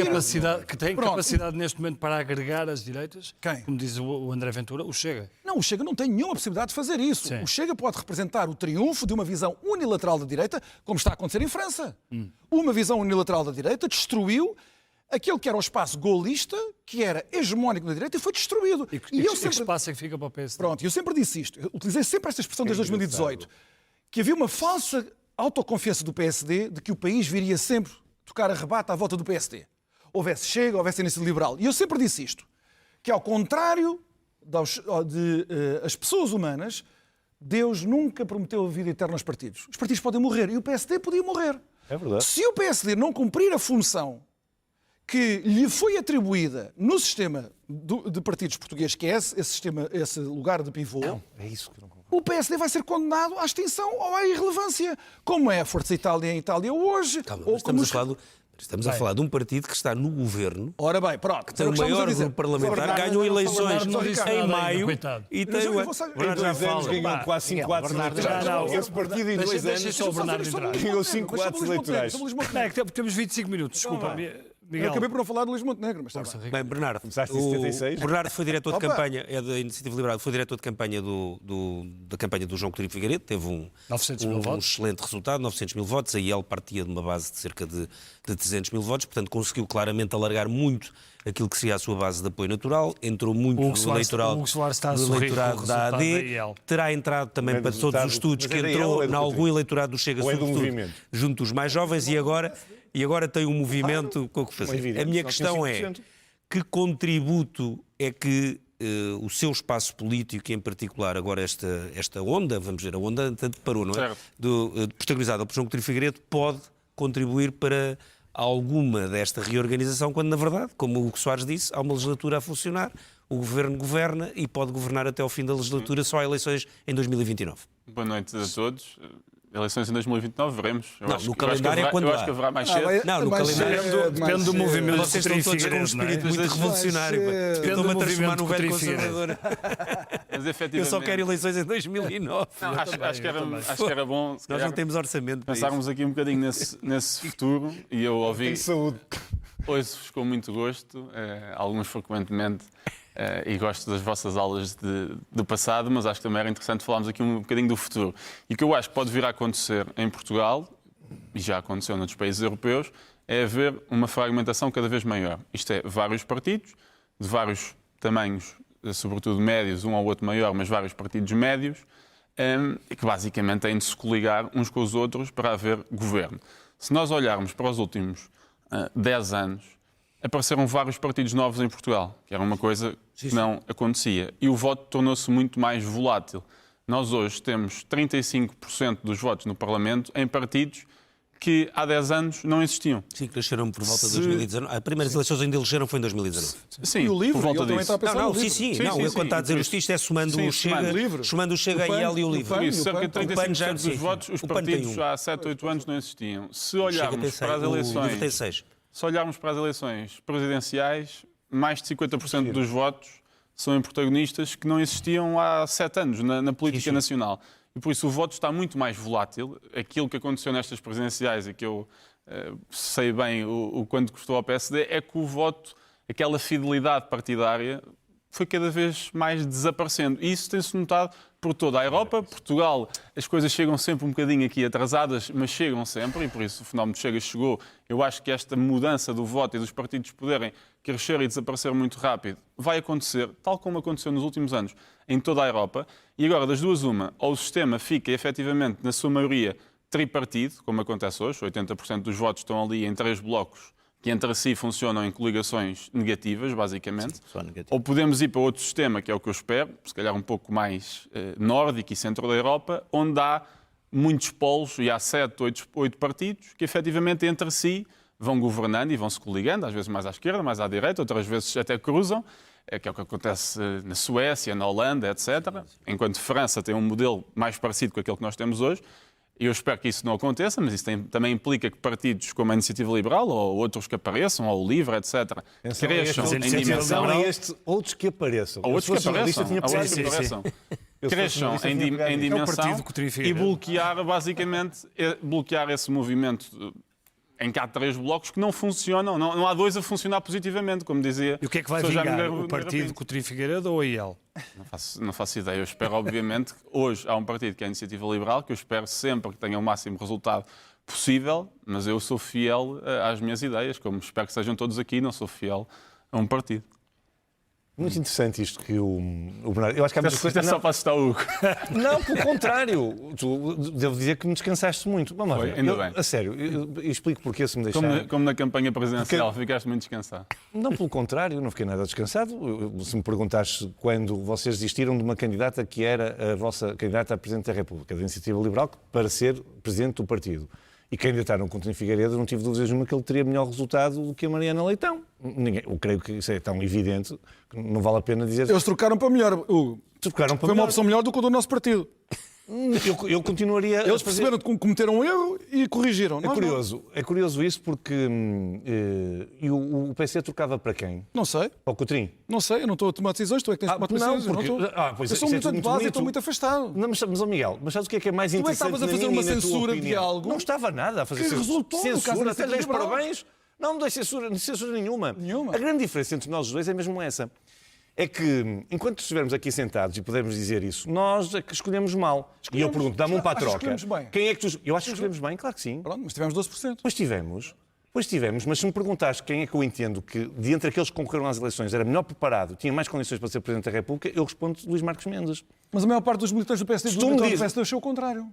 capacidade neste momento para agregar as direitas?
Quem?
Como diz o André Ventura, o Chega.
Não, o Chega não tem nenhuma possibilidade de fazer isso.
Sim.
O Chega pode representar o triunfo de uma visão unilateral da direita, como está a acontecer em França. Uma visão unilateral da direita destruiu aquele que era o espaço golista, que era hegemónico da direita, e foi destruído.
E que espaço é que fica para o PSD?
Pronto, eu sempre disse isto. Eu utilizei sempre esta expressão desde 2018. Que havia uma falsa autoconfiança do PSD de que o país viria sempre tocar a rebate à volta do PSD. Houvesse Chega, houvesse Iniciativa Liberal. E eu sempre disse isto. Que ao contrário as pessoas humanas, Deus nunca prometeu a vida eterna aos partidos. Os partidos podem morrer. E o PSD podia morrer.
É verdade.
Se o PSD não cumprir a função que lhe foi atribuída no sistema de partidos portugueses, que é esse lugar de pivô,
É isso que não concordo.
o PSD vai ser condenado à extinção ou à irrelevância, como é a Força Itália em Itália hoje.
Calma,
ou
estamos a falar de um partido que está no governo,
Ora bem, pronto.
que tem o maior grupo parlamentar, ganhou eleições
Ricardo,
em maio
coitado.
e tem
eu
o...
vou saber-
Bernardo já fala.
Ganhou quase 5 atos eleitorais. Esse partido em 2
Deixa só o
anos
Bernardo entrar.
ganhou 5 atos eleitorais.
Temos 25 minutos, desculpa.
Eu
Miguel.
acabei por não falar do Luís Montenegro, mas está bem.
Bem, Bernardo,
Começaste em 76?
o Bernardo foi diretor de
Opa!
campanha, é da Iniciativa Liberal, foi diretor de campanha da campanha do João Coutinho Figueiredo, teve
900 mil
um
votos.
excelente resultado, 900 mil votos, a IEL partia de uma base de cerca de 300 mil votos, portanto conseguiu claramente alargar muito aquilo que seria a sua base de apoio natural, entrou muito
O
no
Hugo Soares está a
no
sorrir
eleitorado
com o
da
resultado
AD,
da IEL.
terá entrado também
Grande
para todos os
resultado.
estudos
Mas
que
é da
entrou
IEL ou é do
em algum
Coutinho?
eleitorado do Chega,
Ou é do
sobretudo
movimento?
junto dos mais jovens, e agora tem um movimento com o que fazer.
evidente,
A minha
só
questão
tem
é,
5%.
que contributo é que o seu espaço político, e em particular agora esta onda, vamos dizer, a onda tanto parou, não é? Protagonizada por João Coutinho Figueiredo, pode contribuir para alguma desta reorganização, quando na verdade, como o Hugo Soares disse, há uma legislatura a funcionar, o governo governa e pode governar até ao fim da legislatura, só há eleições em 2029.
Boa noite a todos. Eleições em 2029, veremos.
No calendário é quando
eu
há.
acho que haverá mais cedo.
Não, no calendário
Depende do movimento.
Vocês estão todos com um espírito muito revolucionário. Estou-me a transformar num velho conservador.
Mas
Eu
efetivamente...
só quero eleições em 2009.
Acho que era bom se
Nós não
calhar,
temos orçamento para isso.
pensarmos aqui um bocadinho nesse futuro. E eu ouvi,
Saúde.
ouço-vos com muito gosto, alguns frequentemente, e gosto das vossas aulas do passado, mas acho que também era interessante falarmos aqui um bocadinho do futuro. E o que eu acho que pode vir a acontecer em Portugal, e já aconteceu noutros países europeus, é haver uma fragmentação cada vez maior. Isto é, vários partidos, de vários tamanhos, sobretudo médios, um ou outro maior, mas vários partidos médios, que basicamente têm de se coligar uns com os outros para haver governo. Se nós olharmos para os últimos 10 anos, apareceram vários partidos novos em Portugal, que era uma coisa que não acontecia. E o voto tornou-se muito mais volátil. Nós hoje temos 35% dos votos no Parlamento em partidos que há 10 anos não existiam.
Sim, que nasceram por volta de 2019. As primeiras eleições ainda elegeram foi em 2019.
Sim,
E o livro,
por volta
ele também
disso.
está a pensar no livro.
Sim,
Sim,
não,
sim,
eu quando está a dizer
sim.
isto é somando
Sim,
o Chega,
livro.
somando o Chega
O PAN,
e e o
o
livro.
PAN.
Isso, cerca de
O PAN
35%
já-
dos
sim,
votos, os
o PAN tem
partidos já há 7, 8 anos não existiam. Se
Chega
olharmos
tem
para as
seis. O livro tem
eleições,
6.
se olharmos para as eleições presidenciais, mais de 50% dos votos são em protagonistas que não existiam há 7 anos na política nacional. E por isso o voto está muito mais volátil. Aquilo que aconteceu nestas presidenciais e que eu sei bem o quanto custou ao PSD é que o voto, aquela fidelidade partidária, foi cada vez mais desaparecendo. E isso tem-se notado por toda a Europa. Portugal, as coisas chegam sempre um bocadinho aqui atrasadas, mas chegam sempre, e por isso o fenómeno de Chega chegou. Eu acho que esta mudança do voto e dos partidos poderem crescer e desaparecer muito rápido vai acontecer, tal como aconteceu nos últimos anos, em toda a Europa. E agora, das duas, uma, ou o sistema fica efetivamente, na sua maioria, tripartido, como acontece hoje, 80% dos votos estão ali em 3 blocos, que entre si funcionam em coligações negativas, basicamente.
Sim, só negativo.
Ou podemos ir para outro sistema, que é o que eu espero, se calhar um pouco mais nórdico e centro da Europa, onde há muitos polos, e há 7, 8 partidos, que efetivamente entre si vão governando e vão se coligando, às vezes mais à esquerda, mais à direita, outras vezes até cruzam, que é o que acontece na Suécia, na Holanda, etc. Enquanto França tem um modelo mais parecido com aquele que nós temos hoje. Eu espero que isso não aconteça, mas isso também implica que partidos como a Iniciativa Liberal ou outros que apareçam, ou o LIVRE, etc., cresçam em dimensão.
Não é este, outros que apareçam.
Ou outros que apareçam.
Tinha
Ou outros que
pegado.
apareçam.
Eu, se fosse
Cresçam
jornalista,
em
tinha pegado nisso.
dimensão
partido que o Coutinho
e
Figueiredo.
bloquear, basicamente, bloquear esse movimento em que há 3 blocos que não funcionam, não há 2 a funcionar positivamente, como dizia.
E o que é que vai
Sr. Jaime
vingar?
Nogueira
O partido
Pinto.
Coutinho Figueiredo ou a IEL?
Não faço ideia. Eu espero, obviamente, que hoje há um partido que é a Iniciativa Liberal, que eu espero sempre que tenha o máximo resultado possível, mas eu sou fiel às minhas ideias, como espero que sejam todos aqui, não sou fiel a um partido.
Muito interessante isto que o Bernardo... Eu acho que há muitas coisas...
Só para citar o Hugo.
Não, pelo contrário. Devo dizer que me descansaste muito. Vamos lá
Foi,
ver.
ainda bem.
A sério, eu explico porquê, se me deixar.
Como na campanha presidencial, ficaste muito descansado.
Não, pelo contrário, não fiquei nada descansado. Se me perguntares quando vocês desistiram de uma candidata que era a vossa candidata a Presidente da República, da Iniciativa Liberal, para ser Presidente do partido, e candidataram com Coutinho Figueiredo, não tive dúvidas nenhuma que ele teria melhor resultado do que a Mariana Leitão. Eu creio que isso é tão evidente que não vale a pena dizer...
Eles trocaram para melhor, Hugo.
Trocaram para
Foi uma
melhor.
opção melhor do que o do nosso partido.
Eu continuaria
Eles
a fazer...
perceberam que cometeram um erro e corrigiram.
É curioso isso porque e o PC trocava para quem?
Não sei.
Para o Coutrinho?
Não sei, eu não estou a tomar decisões, tu é que tens de tomar
não,
decisões. Eu
porque-
não estou.
pois
Eu sou
isso é
muito
tudo
de base e
bonito.
estou muito afastado.
Não, mas ó Miguel, mas sabes o que é mais
é que
interessante
estavas a
na
fazer
minha
uma
e na tua
censura de
opinião?
algo
Não estava nada a fazer
que resultou no caso da
censura. Até lhes
Iniciativa Liberal.
parabéns. Não dei censura nenhuma.
Nenhuma.
A grande diferença entre nós os dois é mesmo essa. É que, enquanto estivermos aqui sentados e pudermos dizer isso, nós é que escolhemos mal. E eu pergunto, dá-me um para a
Achas que
troca.
escolhemos bem?
Quem é que tu... Eu acho que escolhemos bem, claro que sim.
Pronto, mas tivemos 12%.
Pois tivemos, mas se me perguntares quem é que eu entendo que, de entre aqueles que concorreram às eleições, era melhor preparado, tinha mais condições para ser Presidente da República, eu respondo Luís Marcos Mendes.
Mas a maior parte dos militantes do PSD
Se tu me
do
dizes-
PSD achou o contrário.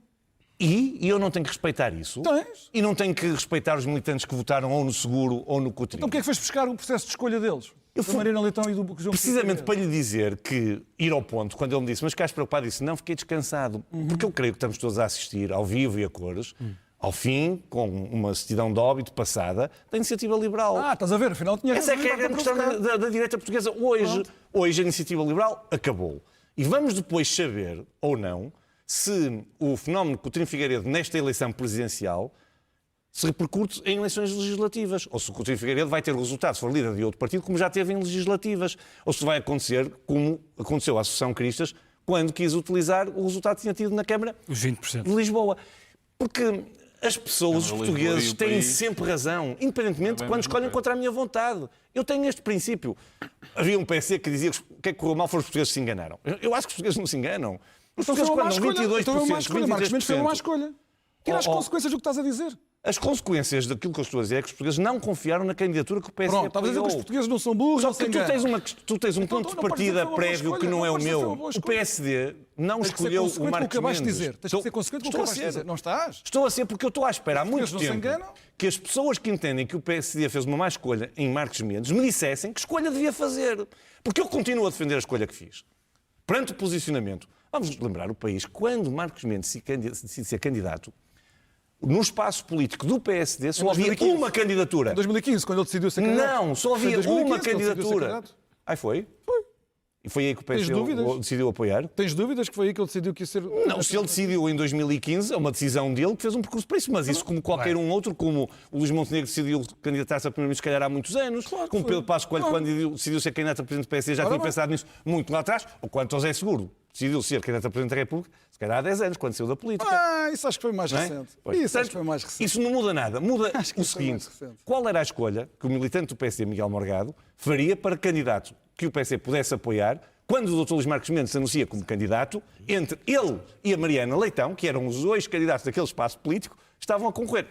E eu não tenho que respeitar isso.
Tens.
E não tenho que respeitar os militantes que votaram ou no Seguro ou no Coutinho.
Então o que é que fez buscar o processo de escolha deles?
Eu
Da
fui-
Mariana Leitão e do João
Precisamente para
Figueiredo.
lhe dizer que ir ao ponto, quando ele me disse, mas ficaste preocupado, disse, não, fiquei descansado. Porque eu creio que estamos todos a assistir, ao vivo e a cores, ao fim, com uma certidão de óbito passada, da Iniciativa Liberal.
Ah, estás a ver, afinal tinha
Essa é que é a grande questão da direita portuguesa. Hoje a Iniciativa Liberal acabou. E vamos depois saber, ou não, se o fenómeno Coutinho Figueiredo nesta eleição presidencial se repercute em eleições legislativas. Ou se o Coutinho Figueiredo vai ter o resultado, se for líder de outro partido, como já teve em legislativas. Ou se vai acontecer, como aconteceu à Associação Cristas, quando quis utilizar o resultado que tinha tido na Câmara
Os 20%.
de Lisboa. Porque as pessoas, os
Lisboa
portugueses,
e o
têm
país.
sempre razão, independentemente de quando escolhem contra a minha vontade. Eu tenho este princípio. Havia um PC que dizia que o que é que correu mal foram os portugueses que se enganaram. Eu acho que os portugueses não se enganam. Os
Então foi
portugueses
uma má
quando
escolha.
22%,
Então foi uma má escolha. Marcos Mendes fez uma má
23%.
escolha. Tira as consequências do que estás a dizer.
As consequências daquilo que eu estou a dizer é que os portugueses não confiaram na candidatura que o PSD
Pronto, estavas a dizer que os
apoiou.
portuguees não são burros,
Só
não se
que tu
enganam.
tens um
Então,
ponto de
não pode dizer que
partida
foi uma boa
prévio que
escolha,
não é
não
o
pode dizer que foi
meu.
uma boa
O
escolha.
PSD não
Tens que ser
escolheu o
consequente com o que
Marcos
acabaste de
Mendes.
dizer. Tens que ser consequente com o que
Estou a
acabaste de
ser.
dizer. Não estás?
Estou a ser porque eu estou à espera há muito
Os portugueses não se
tempo
enganam?
que as pessoas que entendem que o PSD fez uma má escolha em Marcos Mendes me dissessem que escolha devia fazer. Porque eu continuo a defender a escolha que fiz. Perante o posicionamento. Vamos lembrar o país, quando Marcos Mendes decide ser candidato, no espaço político do PSD só
Em
havia
2015.
uma candidatura.
Em 2015, quando ele decidiu ser candidato.
Não, só
Foi em
havia
2015
uma
que ele decidiu ser
candidatura.
candidato.
Aí foi? Foi. E foi aí que o PSD
Tens dúvidas?
decidiu apoiar?
Tens dúvidas que foi aí que ele decidiu que ia ser...
Não, se ele decidiu em 2015, é uma decisão dele que fez um percurso para isso, mas isso como qualquer um outro, como o Luís Montenegro decidiu candidatar-se a primeiro-ministro, se calhar há muitos anos,
Claro que
como
foi.
Pedro Passos Coelho,
Claro.
quando decidiu ser candidato a presidente do PSD, já
Ora
tinha
bem.
pensado nisso muito lá atrás, ou quando José Seguro decidiu ser candidato a presidente da República, se calhar há 10 anos, quando saiu da política.
Isso acho que foi mais
Não é?
recente.
Pois.
Isso acho
Portanto,
que foi mais recente.
Isso não muda nada. Muda
Acho que
o
isso foi mais
seguinte:
recente.
qual era a escolha que o militante do PSD, Miguel Morgado, faria para candidato que o PSD pudesse apoiar quando o Dr. Luís Marques Mendes se anuncia como candidato, entre ele e a Mariana Leitão, que eram os dois candidatos daquele espaço político, estavam a concorrer.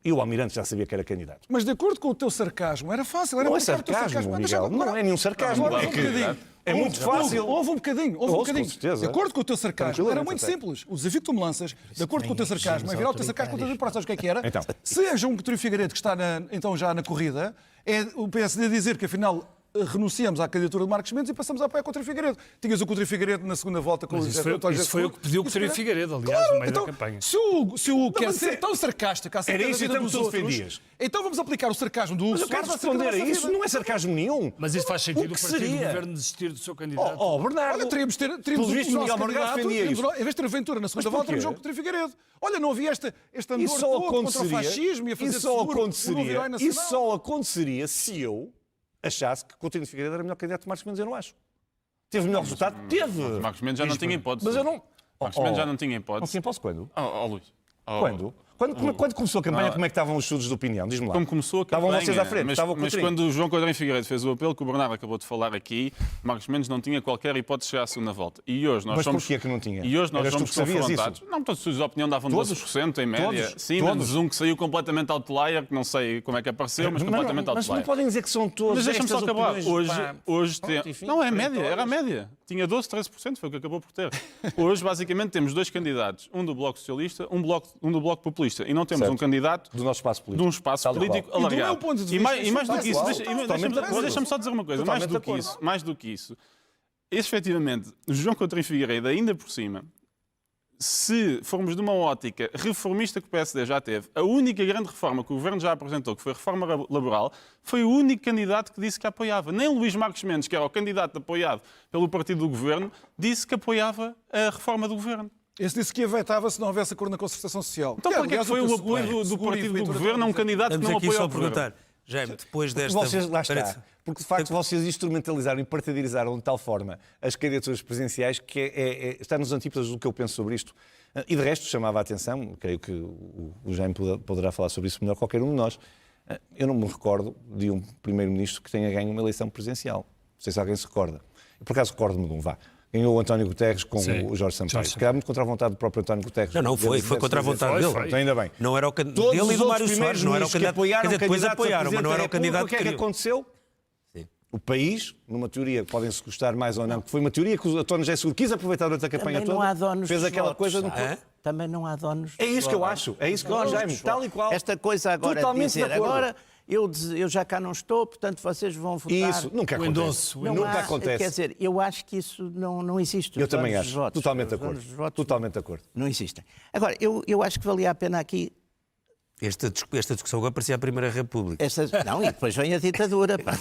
E o Almirante já sabia que era candidato.
Mas de acordo com o teu sarcasmo, era fácil. Era
Não é
marcar o teu
sarcasmo,
Deixa-
Miguel. Não é nenhum sarcasmo.
Agora,
É
houve
que
um bocadinho.
é muito fácil.
Houve um bocadinho.
Ouço, com
De
certeza.
acordo com o teu sarcasmo, era muito
Tranquilamente,
simples. O desafio que tu me lanças, de acordo com o teu sarcasmo, é virar o teu sarcasmo contra o sabes o que era?
Então.
Se é João Coutinho Figueiredo que está então já na corrida, é o PSD dizer que afinal renunciamos à candidatura de Marcos Mendes e passamos a apoiar Coutinho Figueiredo. Tinhas o Coutinho Figueiredo na segunda volta com o
Mas isso foi o que pediu o Coutinho Figueiredo, aliás,
Claro,
no meio
então,
da campanha.
Se o quer
mas
ser
é-
tão sarcástico acerca
Era
da
isso,
vida
então
dos
tu
outros,
defendias.
então vamos aplicar o sarcasmo do Hugo
Mas eu quero
Soares acerca da
responder a
nossa
isso,
vida.
não é sarcasmo nenhum.
Mas isso faz sentido
O
o
que
partido do
seria?
governo desistir do seu candidato.
Olha,
Bernardo.
teríamos
Pelos
o
vistos,
nosso
Miguel Morgado
candidato,
defendia
teríamos,
isso.
em vez de ter aventura na segunda
Mas
volta,
porquê?
temos João Coutinho Figueiredo. Olha, não havia este andor
Isso só
todo contra o
aconteceria,
fascismo e a fazer
isso só
seguro o novo
aconteceria,
herói nacional.
isso só aconteceria se eu achasse que Coutinho Figueiredo era melhor candidato que Marcos Mendes. Eu não acho. Teve melhor resultado? Teve.
Marcos Mendes já não tinha hipótese.
Mas eu não...
Marcos Mendes já não tinha
Não
hipótese.
tinha posso quando?
Luís.
Quando? Quando começou a campanha, como é que estavam os estudos de opinião? Diz-me lá.
Como começou a campanha.
Estavam vocês à frente,
mas,
estava o
mas
Coutinho.
quando o João Coutinho Figueiredo fez o apelo que o Bernardo acabou de falar aqui, Marcos Mendes não tinha qualquer hipótese de chegar à segunda volta. E hoje nós
Mas
somos...
porquê que não tinha?
E hoje nós
Eras tu
somos
que sabias
confrontados.
isso?
Não, todos os estudos de opinião davam
Todos?
12% em média.
Todos?
Sim,
Todos?
menos um que saiu completamente outlier, que não sei como é que apareceu, mas completamente
mas
outlier.
não podem dizer que são todos.
Mas deixa-me só
estas
acabar.
opiniões,
Hoje
pá.
tem...
Pronto, enfim,
Não, é a média,
perentórias.
era a média. Tinha 12, 13%, foi o que acabou por ter. Hoje, basicamente, temos dois candidatos. Um do Bloco Socialista, um do Bloco Populista. E não temos
Certo.
um candidato
Do nosso espaço político.
de um espaço
Tal e
político
qual.
E do meu
alargado.
ponto de
E
vista,
mais do que isso,
tal e qual. Totalmente de acordo.
deixa-me só dizer uma coisa,
Totalmente de
mais do que isso, efetivamente, o João Coutinho Figueiredo, ainda por cima, se formos de uma ótica reformista que o PSD já teve, a única grande reforma que o Governo já apresentou, que foi a reforma laboral, foi o único candidato que disse que apoiava. Nem Luís Marques Mendes, que era o candidato apoiado pelo partido do Governo, disse que apoiava a reforma do Governo.
Esse disse que a vetava se não houvesse acordo na concertação social.
Então, para que é que
aliás,
foi o
que
apoio do
Seguro e
partido do
Ventura
Governo a um
estão a dizer.
candidato que
Vamos
não
aqui
apoia
só
o Governo?
perguntar. Jaime, depois desta...
Vocês, lá
Espera-
está. Porque, de facto, vocês instrumentalizaram e partidarizaram de tal forma as candidaturas presidenciais que está nos antípodas do que eu penso sobre isto. E, de resto, chamava a atenção, creio que o Jaime poderá falar sobre isso melhor que qualquer um de nós. Eu não me recordo de um primeiro-ministro que tenha ganho uma eleição presidencial. Não sei se alguém se recorda. Por acaso recordo-me de um, vá. Ganhou o António Guterres com
Sim.
o Jorge Sampaio.
Jorge
Se calhar muito contra a vontade do próprio António Guterres.
Não, foi contra a vontade dele.
Então, ainda bem.
Não era o
Todos
dele e
os
do
outros
Mário Soares, não era o
primeiros-ministros que
candidato.
apoiaram
Quer dizer, depois
candidatos a
apoiaram, mas
Presidente
não era
da
o candidato
República. O que é que
queriam.
aconteceu?
Sim.
O país, numa teoria que podem-se gostar mais ou não, que foi uma teoria que o António José Seguro quis aproveitar durante a campanha
Também não
toda,
há donos
fez
dos
aquela
votos,
coisa...
sabe? Também não há donos
É
dos
isso que eu
votos.
acho, é isso que eu acho, Jaime, tal e qual.
Esta coisa agora
Totalmente
de dizer,
de acordo.
agora eu já cá não estou, portanto vocês vão votar.
Isso, nunca
O
acontece.
endosso, o
Não
Nunca
há-
acontece.
Quer dizer, eu acho que isso não existe.
Eu
Os
também
donos dos
acho,
votos.
totalmente de
Os donos
acordo.
dos votos
Totalmente de acordo.
Não existem. Agora, eu acho que valia a pena aqui
Esta discussão agora parecia a Primeira República.
Não, e depois vem a ditadura. Pá.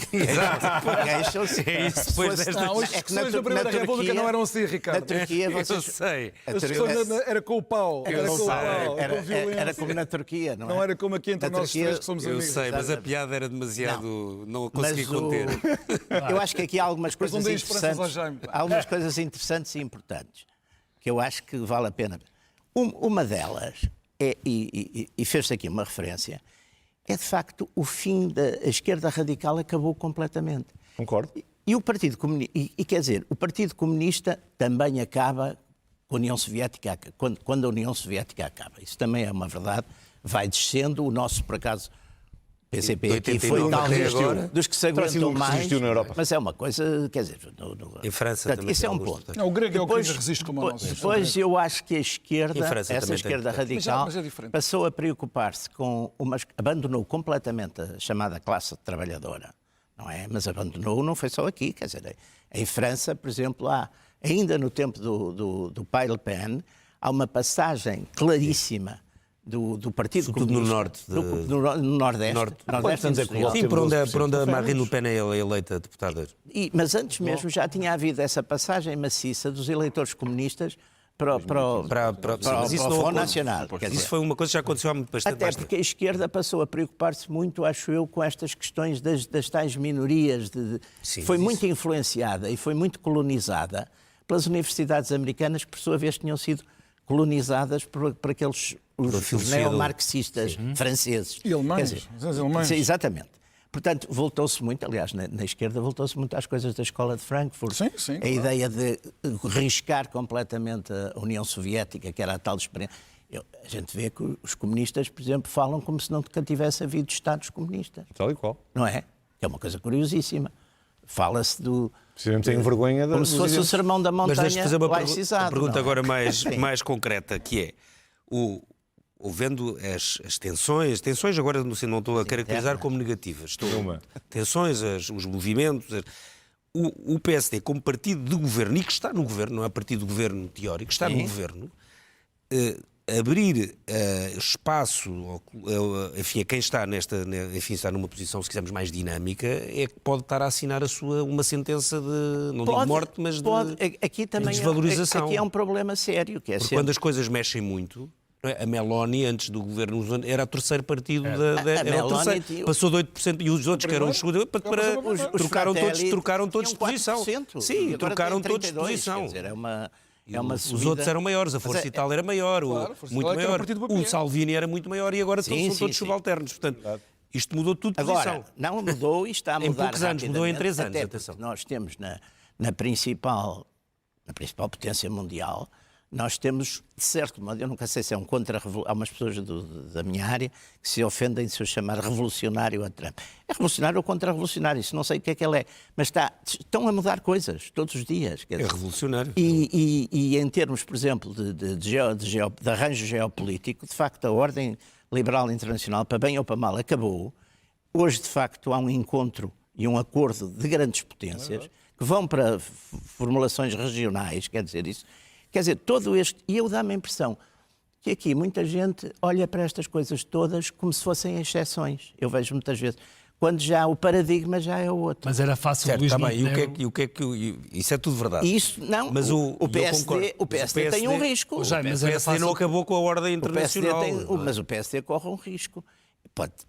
Queixam-se.
É isso, depois
Se fosse-
desta-
Não, as
é que na
discussões da Primeira
Turquia-
República não eram assim,
Na
Ricardo.
Turquia
Eu
vocês...
sei.
a
As
Turquia-
discussões era com o pau. Era com o pau, com violência.
Era como na Turquia, não é?
Não era como aqui entre
Na
nós
Turquia-
três que somos
Eu
amigos.
sei, mas a piada era demasiado... Não consegui
Mas
conter.
eu acho que aqui há algumas
Mas não
coisas
deem esperanças
interessantes.
ao Jaime.
Há algumas coisas interessantes e importantes que eu acho que vale a pena. Uma delas, e fez-se aqui uma referência, é de facto o fim da esquerda radical acabou completamente.
Concordo.
E o Partido Comunista, e quer dizer, o Partido Comunista também acaba com a União Soviética, quando a União Soviética acaba. Isso também é uma verdade, vai descendo. O nosso, por acaso, PCP
De
aqui foi
89
talvez
até agora.
dos que se
Terá sido
aguentam
o que
mais,
resistiu na Europa.
mas é uma coisa, quer dizer...
Em França
portanto,
também
isso
tem
é um
alguns
ponto.
deputados.
Não, o grego é o que ainda resiste como a nossa.
Depois eu acho que a esquerda,
Em França
essa
também
esquerda
tem.
radical,
Mas é diferente.
passou a preocupar-se com abandonou completamente a chamada classe trabalhadora, não é? Mas abandonou, não foi só aqui, quer dizer, em França, por exemplo, ainda no tempo do pai Le Pen, há uma passagem claríssima do Partido
Sobretudo
Comunista.
no norte.
No Nordeste.
Quantos anos é que o Bloco
Sim,
teve
por onde a
12%?
Marine Le Pen é eleita deputada.
Mas antes mesmo já tinha havido essa passagem maciça dos eleitores comunistas para
Mas isso
o
não
Front
ocorre.
Nacional. Quer dizer,
Isso foi uma coisa que já aconteceu há bastante
até
mais tempo.
porque a esquerda passou a preocupar-se muito, acho eu, com estas questões das tais minorias.
Sim,
foi
mas
muito influenciada e foi muito colonizada pelas universidades americanas, que por sua vez tinham sido colonizadas por aqueles os neomarxistas franceses.
E alemães.
Quer dizer,
Os alemães.
sim, exatamente. Portanto, voltou-se muito, aliás, na esquerda voltou-se muito às coisas da Escola de Frankfurt.
Sim, sim,
a
claro.
ideia de riscar completamente a União Soviética, que era a tal experiência. A gente vê que os comunistas, por exemplo, falam como se nunca tivesse havido Estados comunistas.
Tal e qual.
Não é? É uma coisa curiosíssima. Fala-se do...
Precisamente tenho vergonha
Como se fosse o sermão da
Mas
montanha
deixa-me fazer uma
laicizado.
pergunta
não é?
agora mais,
Sim.
mais concreta, que é, vendo as tensões agora não estou a caracterizar como negativas, tensões, os movimentos, o PSD como partido de governo, e que está no governo, não é partido de governo teórico, está no governo, abrir espaço, enfim, a quem está está numa posição, se quisermos, mais dinâmica, é que pode estar a assinar uma sentença de, não digo morte, mas
aqui também
desvalorização.
Aqui é um problema sério, que é
Porque quando as coisas mexem muito, não é? A Meloni, antes do governo, era o terceiro partido era o terceiro, passou de 8%, e os outros que eram os segundos, trocaram todos de posição. Sim, trocaram todos de posição.
Quer dizer,
Os outros eram maiores, a Força e tal era maior, muito maior. O Salvini era muito maior e agora são todos subalternos. Portanto, isto mudou tudo de posição.
Agora, não mudou e está a mudar
Em poucos anos, mudou em 3 anos.
Até
Atenção.
nós temos na principal potência mundial, nós temos, de certo modo, eu nunca sei se é um contra-revolucionário, há umas pessoas da minha área que se ofendem se eu chamar revolucionário a Trump. É revolucionário ou contra-revolucionário, isso não sei o que é, mas estão a mudar coisas todos os dias. Quer dizer,
revolucionário.
E em termos, por exemplo, de arranjo geopolítico, de facto a ordem liberal internacional, para bem ou para mal, acabou. Hoje, de facto, há um encontro e um acordo de grandes potências que vão para formulações regionais, quer dizer, todo este... E eu dá-me a impressão que aqui muita gente olha para estas coisas todas como se fossem exceções. Eu vejo muitas vezes, quando já o paradigma já é outro.
Mas era fácil,
Certo,
Luís
tá bem.
Montenegro...
Isso é tudo verdade.
Isso, não,
Mas
o PSD tem um risco.
Já, mas
O
era
PSD não
fácil...
acabou com a ordem internacional.
Mas o PSD corre um risco.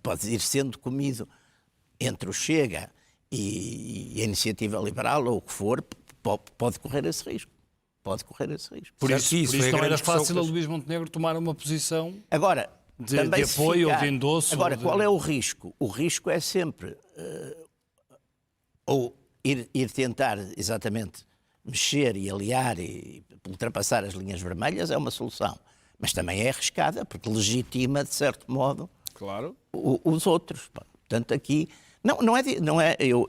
Pode ir sendo comido entre o Chega e a Iniciativa Liberal, ou o que for, pode correr esse risco. Pode correr esse risco.
Por isso
foi a
não
grande
era
discussão
fácil a Luís Montenegro tomar uma posição
Agora,
de
também
apoio ou de endosso.
Agora, qual é o risco? O risco é sempre ou ir tentar exatamente mexer e aliar e ultrapassar as linhas vermelhas é uma solução. Mas também é arriscada, porque legitima, de certo modo,
Claro.
os outros. Portanto, aqui...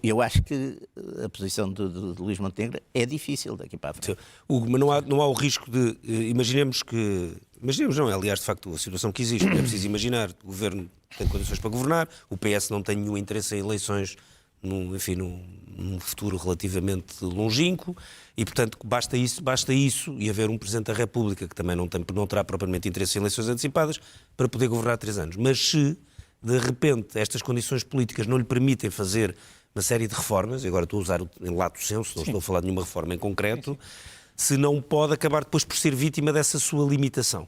Eu acho que a posição de Luís Montenegro é difícil daqui para a frente.
Hugo, mas não há o risco de... Imaginemos não, é aliás de facto a situação que existe. É preciso imaginar, o Governo tem condições para governar, o PS não tem nenhum interesse em eleições num futuro relativamente longínquo e, portanto, basta isso e haver um Presidente da República que também não terá propriamente interesse em eleições antecipadas para poder governar 3 anos. Mas se, de repente, estas condições políticas não lhe permitem fazer uma série de reformas, e agora estou a usar em lato senso, não estou a falar de nenhuma reforma em concreto, se não pode acabar depois por ser vítima dessa sua limitação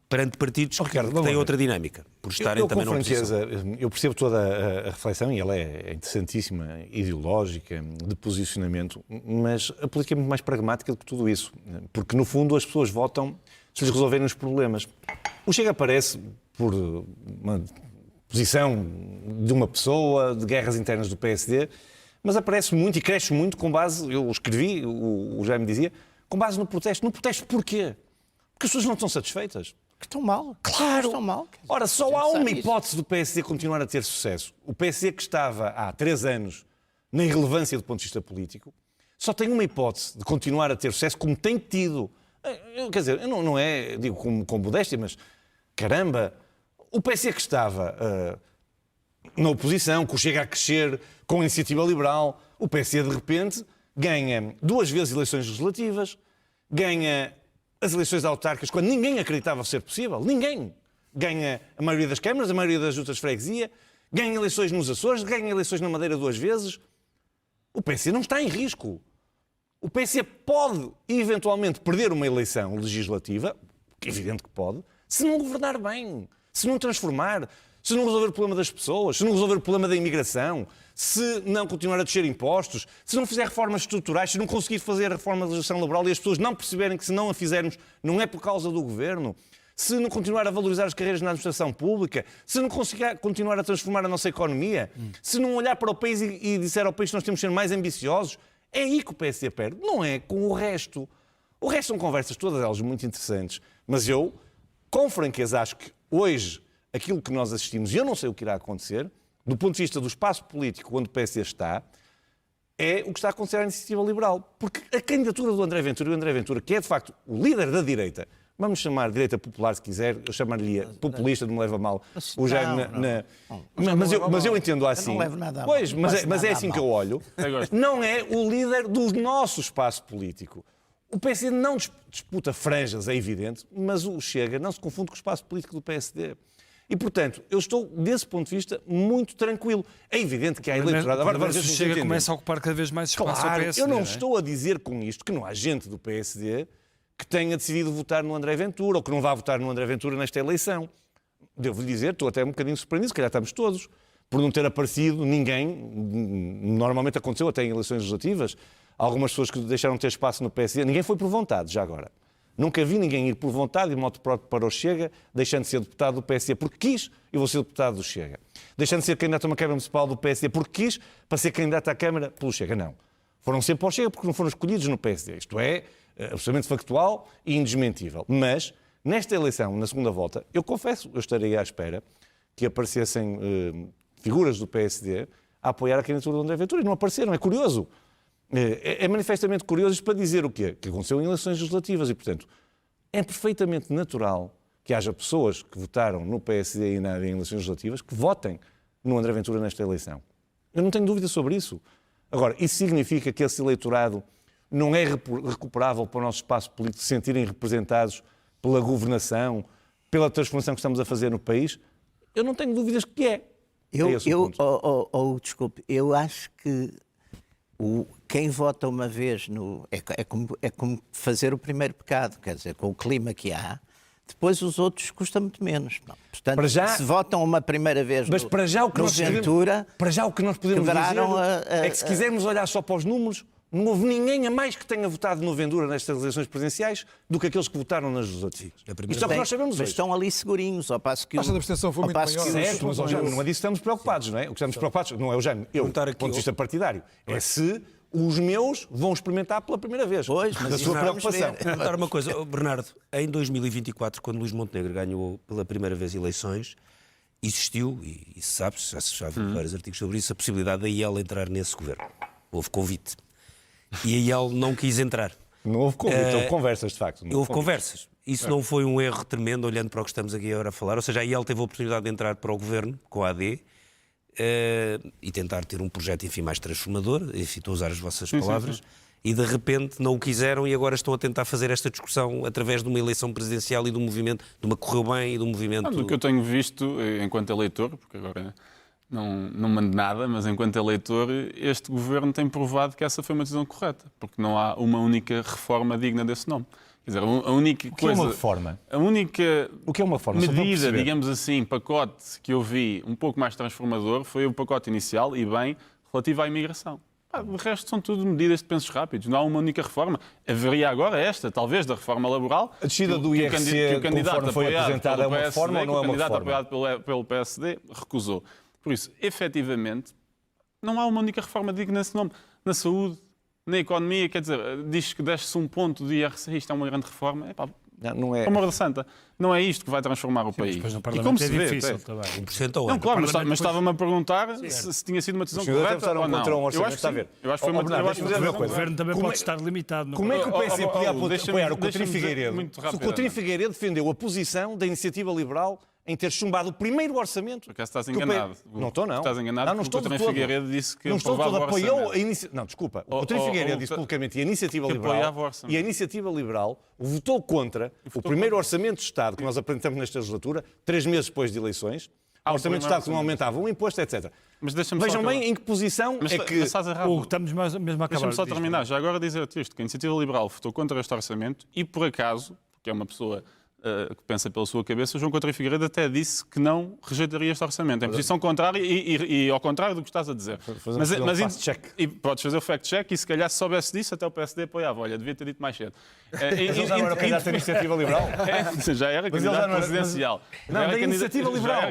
perante partidos que têm outra dinâmica, por estarem também numa posição.
Eu percebo toda a reflexão e ela é interessantíssima, ideológica, de posicionamento, mas a política é muito mais pragmática do que tudo isso, porque no fundo as pessoas votam se lhes resolverem os problemas. O Chega aparece por uma posição de uma pessoa, de guerras internas do PSD, mas aparece muito e cresce muito com base, eu escrevi, o Jaime dizia, com base no protesto. No protesto porquê? Porque as pessoas não estão satisfeitas.
Que estão mal.
Claro!
Estão mal.
Ora, só há uma hipótese do PSD continuar a ter sucesso. O PSD que estava há 3 anos na irrelevância do ponto de vista político, só tem uma hipótese de continuar a ter sucesso como tem tido. Quer dizer, não é, digo com modéstia, mas caramba, o PSD que estava na oposição, com o Chega a crescer, com a Iniciativa Liberal, o PSD de repente ganha 2 vezes eleições legislativas, ganha as eleições autárquicas, quando ninguém acreditava ser possível, ninguém ganha a maioria das câmaras, a maioria das juntas de freguesia, ganha eleições nos Açores, ganha eleições na Madeira 2 vezes. O PSD não está em risco. O PSD pode, eventualmente, perder uma eleição legislativa, que é evidente que pode, se não governar bem, se não transformar, se não resolver o problema das pessoas, se não resolver o problema da imigração, se não continuar a descer impostos, se não fizer reformas estruturais, se não conseguir fazer a reforma da legislação laboral e as pessoas não perceberem que se não a fizermos não é por causa do governo, se não continuar a valorizar as carreiras na administração pública, se não conseguir continuar a transformar a nossa economia, se não olhar para o país e disser ao país que nós temos de ser mais ambiciosos, é aí que o PSD perde, não é com o resto. O resto são conversas, todas elas muito interessantes, mas eu, com franqueza, acho que hoje aquilo que nós assistimos, e eu não sei o que irá acontecer, do ponto de vista do espaço político onde o PSD está, é o que está a acontecer à Iniciativa Liberal. Porque a candidatura do André Ventura, e o André Ventura, que é de facto o líder da direita, vamos chamar direita popular se quiser, eu chamaria populista, não me leva a mal. O Jaime mas eu entendo assim.
Eu não levo nada a mal.
Pois, mas é assim que eu olho. Não é o líder do nosso espaço político. O PSD não disputa franjas, é evidente, mas o Chega não se confunde com o espaço político do PSD. E, portanto, eu estou, desse ponto de vista, muito tranquilo. É evidente que há eleitorado.
Agora, se o Chega começa a ocupar cada vez mais espaço ao PSD.
Eu não estou a dizer com isto que não há gente do PSD que tenha decidido votar no André Ventura ou que não vá votar no André Ventura nesta eleição. Devo-lhe dizer, estou até um bocadinho surpreendido, se calhar estamos todos, por não ter aparecido ninguém. Normalmente aconteceu até em eleições legislativas. Algumas pessoas que deixaram de ter espaço no PSD. Ninguém foi por vontade, já agora. Nunca vi ninguém ir por vontade e moto próprio para o Chega, deixando de ser deputado do PSD porque quis e vou ser deputado do Chega. Deixando de ser candidato a uma Câmara Municipal do PSD porque quis, para ser candidato à Câmara pelo Chega. Não. Foram sempre para o Chega porque não foram escolhidos no PSD. Isto é absolutamente factual e indesmentível. Mas, nesta eleição, na segunda volta, eu confesso, eu estarei à espera que aparecessem figuras do PSD a apoiar a candidatura do André Ventura. E não apareceram. É curioso. É manifestamente curioso isto para dizer o quê? Que aconteceu em eleições legislativas e, portanto, é perfeitamente natural que haja pessoas que votaram no PSD e em eleições legislativas que votem no André Ventura nesta eleição. Eu não tenho dúvida sobre isso. Agora, isso significa que esse eleitorado não é recuperável para o nosso espaço político se sentirem representados pela governação, pela transformação que estamos a fazer no país? Eu não tenho dúvidas que é.
Desculpe, eu acho que quem vota uma vez é como fazer o primeiro pecado, quer dizer, com o clima que há, depois os outros custa muito menos. Não. Portanto, se votam uma primeira vez no Ventura,
para já o que nós podemos dizer é que se quisermos olhar só para os números, não houve ninguém a mais que tenha votado no Ventura nestas eleições presidenciais do que aqueles que votaram nas legislativas. Isto é o que nós sabemos hoje.
Estão ali segurinhos, ao passo que
a taxa de abstenção foi muito maior.
Certo, mas não é disso que estamos preocupados, não é? O que estamos preocupados não é o Jaime, eu, do ponto de vista partidário, é se os meus vão experimentar pela primeira vez.
Pois, mas
da sua preocupação.
Vou dar uma coisa, Bernardo, em 2024, quando Luís Montenegro ganhou pela primeira vez eleições, existiu, e sabe, já vi vários artigos sobre isso, a possibilidade da IEL entrar nesse governo. Houve convite. E a IEL não quis entrar.
Não houve convite, houve conversas, de facto.
Houve conversas. Isso não foi um erro tremendo, olhando para o que estamos aqui agora a falar. Ou seja, a IEL teve a oportunidade de entrar para o governo, com a AD, e tentar ter um projeto, enfim, mais transformador, enfim, estou a usar as vossas palavras, e de repente não o quiseram e agora estão a tentar fazer esta discussão através de uma eleição presidencial e do movimento, de uma correu bem e do movimento...
Do que eu tenho visto enquanto eleitor, porque agora não mando nada, mas enquanto eleitor, este governo tem provado que essa foi uma decisão correta, porque não há uma única reforma digna desse nome. Quer dizer, a única
coisa... O que é uma reforma?
A única
o que é uma reforma?
medida, digamos assim, pacote que eu vi um pouco mais transformador foi o pacote inicial e bem relativo à imigração. O resto são tudo medidas de pensos rápidos. Não há uma única reforma. Haveria agora esta, talvez, da reforma laboral.
A descida do IRC, conforme foi apresentada, é uma reforma ou não é uma reforma?
O candidato apoiado pelo PSD recusou. Por isso, efetivamente, não há uma única reforma digna nesse nome. Na saúde, na economia, quer dizer, diz que desce-se um ponto do IRC, isto é uma grande reforma.
Não é.
Amor da Santa, não é isto que vai transformar o país.
Depois no
E
Parlamento
como se
é
vê,
difícil também.
1% ao ano.
não, claro, mas estava-me a perguntar se tinha sido uma decisão correta ou não.
Eu acho que sim.
Eu acho que foi uma decisão.
O governo também pode estar limitado.
Como é que o PS podia apoiar o Coutinho Figueiredo?
Muito
Se o Coutinho Figueiredo defendeu a posição da Iniciativa Liberal em ter chumbado o primeiro orçamento.
Porque estás
que o
enganado.
Não estou, não.
Estás enganado
não
porque o Coutinho Figueiredo disse que
não estou todo,
aprovava o
apoiou
orçamento.
a iniciativa. Não, desculpa. O Coutinho Figueiredo disse publicamente e a Iniciativa
que
Liberal
apoiava o orçamento.
e a Iniciativa Liberal votou contra o primeiro orçamento de Estado que nós apresentamos nesta legislatura, 3 meses depois de eleições. O orçamento de Estado que não aumentava o imposto, etc.
Mas deixa-me
Vejam
só
bem em que posição é que...
estás errado.
Hugo, estamos mesmo a acabar.
Deixa-me só
Diz-me.
terminar. Já agora dizer-te isto, que a Iniciativa Liberal votou contra este orçamento e, por acaso, porque é uma pessoa que pensa pela sua cabeça, o João Coutinho Figueiredo até disse que não rejeitaria este orçamento. Em posição contrária e ao contrário do que estás a dizer. E podes fazer o fact-check e se calhar se soubesse disso, até o PSD apoiava. Olha, devia ter dito mais cedo.
Mas ele já não era candidato à Iniciativa Liberal?
Já era candidato presidencial.
Não, da Iniciativa Liberal.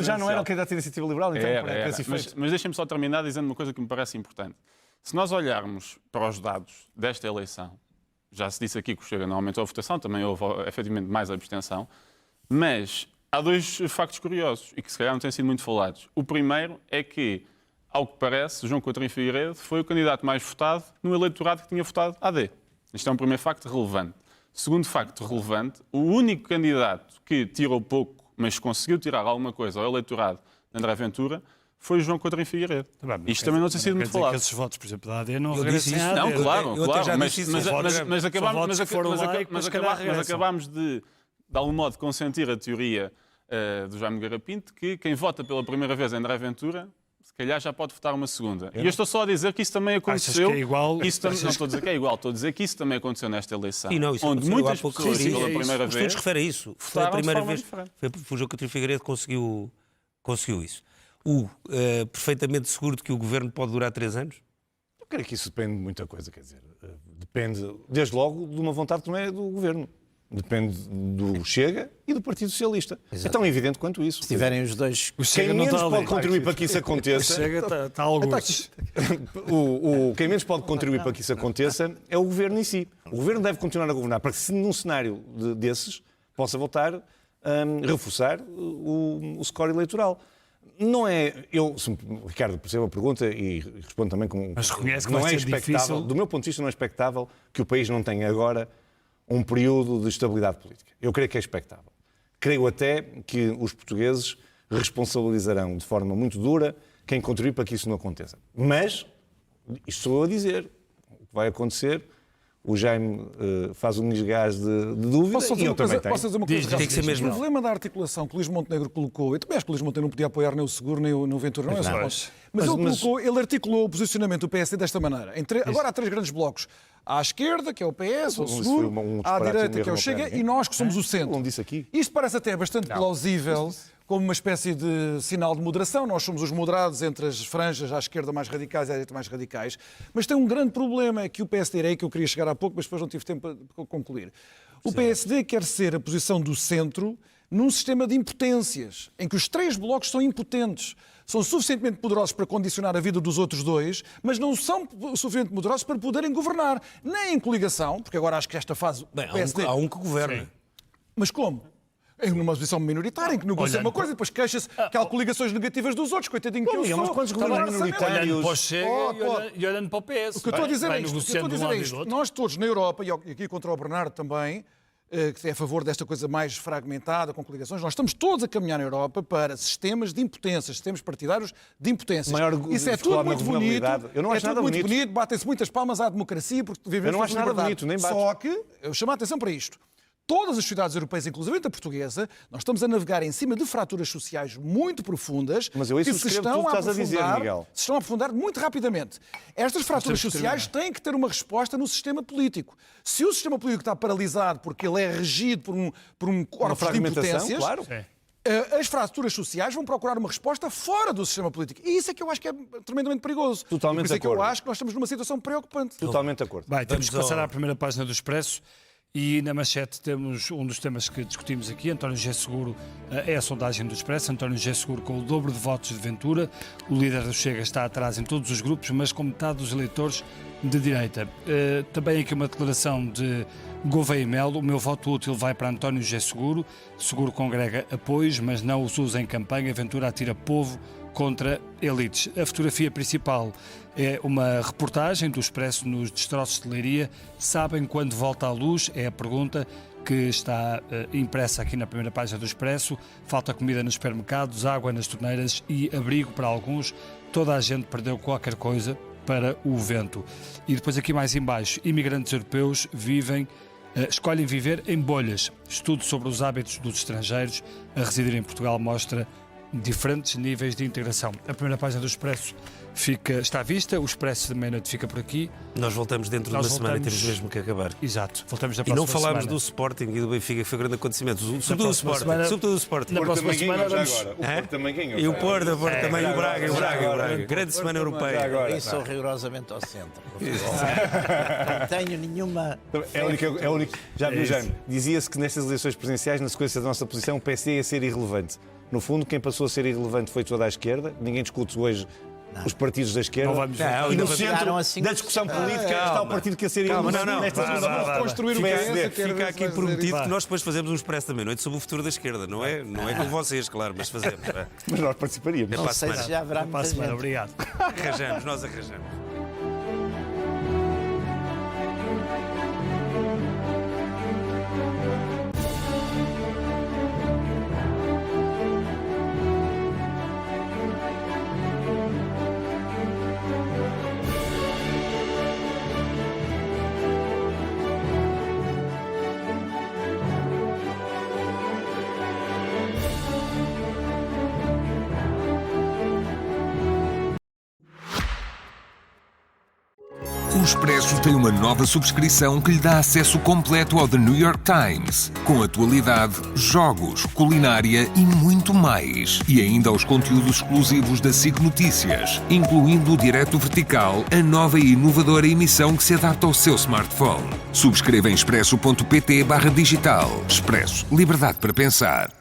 Já não era candidato à Iniciativa Liberal, então
era. Mas deixem-me só terminar dizendo uma coisa que me parece importante. Se nós olharmos para os dados desta eleição, já se disse aqui que o Chega não aumentou a votação, também houve efetivamente mais abstenção, mas há 2 factos curiosos e que se calhar não têm sido muito falados. O primeiro é que, ao que parece, João Coutinho Figueiredo foi o candidato mais votado no eleitorado que tinha votado AD. Isto é um primeiro facto relevante. Segundo facto relevante, o único candidato que tirou pouco, mas conseguiu tirar alguma coisa ao eleitorado de André Ventura, foi o João Coutinho Figueiredo. Isto também não tem sido muito falado.
Esses votos, por exemplo, da AD não
disse isso.
regressem à AD.
Não, claro,
eu até já
claro.
disse isso.
Mas acabámos de algum modo, consentir a teoria do Jaime Nogueira Pinto que quem vota pela primeira vez em André Ventura, se calhar já pode votar uma segunda. E eu estou só a dizer que isso também aconteceu.
Achas que é igual?
Não estou a dizer que é igual, estou a dizer que isso também aconteceu nesta eleição.
E não, isso
onde muitas pessoas pela primeira
os
vez
estudos referem a isso. Foi a
votaram de
primeira
forma
vez.
diferente.
Foi o João Coutinho Figueiredo que conseguiu isso. Perfeitamente seguro de que o governo pode durar 3 anos?
Eu creio que isso depende de muita coisa, quer dizer, depende, desde logo, de uma vontade que não é do governo. Depende do Chega e do Partido Socialista.
Exato.
É tão evidente quanto isso.
Se tiverem os dois...
Quem menos pode contribuir para que isso aconteça...
Chega, está alguns.
Quem menos pode contribuir para que isso aconteça é o governo em si. O governo deve continuar a governar para que, se num cenário desses, possa voltar a reforçar o score eleitoral. Não é. Ricardo, percebo a pergunta e respondo também com.
Mas reconhece que
não
vai
é
ser
expectável.
difícil.
Do meu ponto de vista, não é expectável que o país não tenha agora um período de estabilidade política. Eu creio que é expectável. Creio até que os portugueses responsabilizarão de forma muito dura quem contribui para que isso não aconteça. Mas, isto sou eu a dizer, o que vai acontecer. O Jaime faz um desgás de dúvida e eu também tenho.
Posso dizer uma coisa?
Tem que ser mesmo.
O problema da articulação que o Luís Montenegro colocou, eu também acho que o Luís Montenegro não podia apoiar nem o Seguro nem o Ventura, não é só isso. Mas ele articulou o posicionamento do PSD desta maneira. Agora há 3 grandes blocos. À esquerda, que é o PS, o Seguro, à direita, que é o Chega, e nós que somos o centro.
Não disse aqui.
Isto parece até bastante plausível, como uma espécie de sinal de moderação. Nós somos os moderados entre as franjas à esquerda mais radicais e à direita mais radicais. Mas tem um grande problema, é que o PSD, era aí que eu queria chegar há pouco, mas depois não tive tempo para concluir. O PSD quer ser a posição do centro num sistema de impotências, em que os 3 blocos são impotentes. São suficientemente poderosos para condicionar a vida dos outros 2, mas não são suficientemente poderosos para poderem governar. Nem em coligação, porque agora acho que esta fase...
Há um que governa.
Sim. Mas como? Em uma posição minoritária, em que negocia uma coisa e depois queixa-se que há coligações negativas dos outros, coitadinho que eu sou.
Mas quantos governos minoritários...
Olhando para o Chega e olhando para o PS.
O que eu estou a dizer é isto. Nós todos na Europa, e aqui contra o Bernardo também, que é a favor desta coisa mais fragmentada, com coligações, nós estamos todos a caminhar na Europa para sistemas de impotências, sistemas partidários de impotências. Isso é tudo muito bonito.
Eu não acho nada
muito bonito, batem-se muitas palmas à democracia, porque vivemos
eu não acho nada bonito, nem bate.
Só que, eu chamo a atenção para isto. Todas as sociedades europeias, inclusive a portuguesa, nós estamos a navegar em cima de fraturas sociais muito profundas.
Mas eu isso
que se estão
a dizer, Miguel.
Se estão a aprofundar muito rapidamente. Estas fraturas sociais têm que ter uma resposta no sistema político. Se o sistema político está paralisado porque ele é regido por um corpo de impotências,
claro.
As fraturas sociais vão procurar uma resposta fora do sistema político. E isso é que eu acho que é tremendamente perigoso.
Totalmente
por isso é
de
que eu
acordo.
acho que nós estamos numa situação preocupante.
Totalmente de acordo.
Bem, temos que passar à primeira página do Expresso. E na manchete temos um dos temas que discutimos aqui. António José Seguro é a sondagem do Expresso. António José Seguro com o dobro de votos de Ventura. O líder do Chega está atrás em todos os grupos, mas com metade dos eleitores de direita. Também aqui uma declaração de Gouveia Melo. O meu voto útil vai para António José Seguro. Seguro congrega apoios, mas não os usa em campanha. Ventura atira povo contra elites. A fotografia principal é uma reportagem do Expresso nos destroços de Leiria. Sabem quando volta à luz? É a pergunta que está impressa aqui na primeira página do Expresso. Falta comida nos supermercados, água nas torneiras e abrigo para alguns. Toda a gente perdeu qualquer coisa para o vento. E depois aqui mais em baixo, imigrantes europeus escolhem viver em bolhas. Estudo sobre os hábitos dos estrangeiros a residir em Portugal mostra diferentes níveis de integração. A primeira página do Expresso está à vista, o Expresso de meia-noite fica por aqui.
Nós voltamos dentro de uma semana e temos mesmo que acabar.
Exato, voltamos na
E
próxima
não falámos
semana.
do Sporting e do Benfica, que foi um grande acontecimento. Sobretudo o Sporting.
Na próxima semana vamos...
O Porto também ganhou.
E o Porto também, o Braga, o Braga. Grande semana europeia.
E sou rigorosamente ao centro. Não tenho nenhuma...
É o único. Já viu, Jaime? Dizia-se que nestas eleições presidenciais, na sequência da nossa posição, o PSD ia ser irrelevante. No fundo, quem passou a ser irrelevante foi toda a esquerda. Ninguém discute hoje os partidos da esquerda. E no centro
assim,
da discussão política está o partido que ia ser irrelevante.
Não.
Construir o
PSD.
PS,
Fica aqui prometido que nós depois fazemos um Expresso da meia-noite sobre o futuro da esquerda. Não é com vocês, claro, mas fazemos.
Mas nós participaríamos.
Não sei se já haverá muita gente.
Obrigado.
Nós arranjamos.
O Expresso tem uma nova subscrição que lhe dá acesso completo ao The New York Times, com atualidade, jogos, culinária e muito mais. E ainda aos conteúdos exclusivos da SIC Notícias, incluindo o Direto Vertical, a nova e inovadora emissão que se adapta ao seu smartphone. Subscreva em expresso.pt/digital. Expresso. Liberdade para pensar.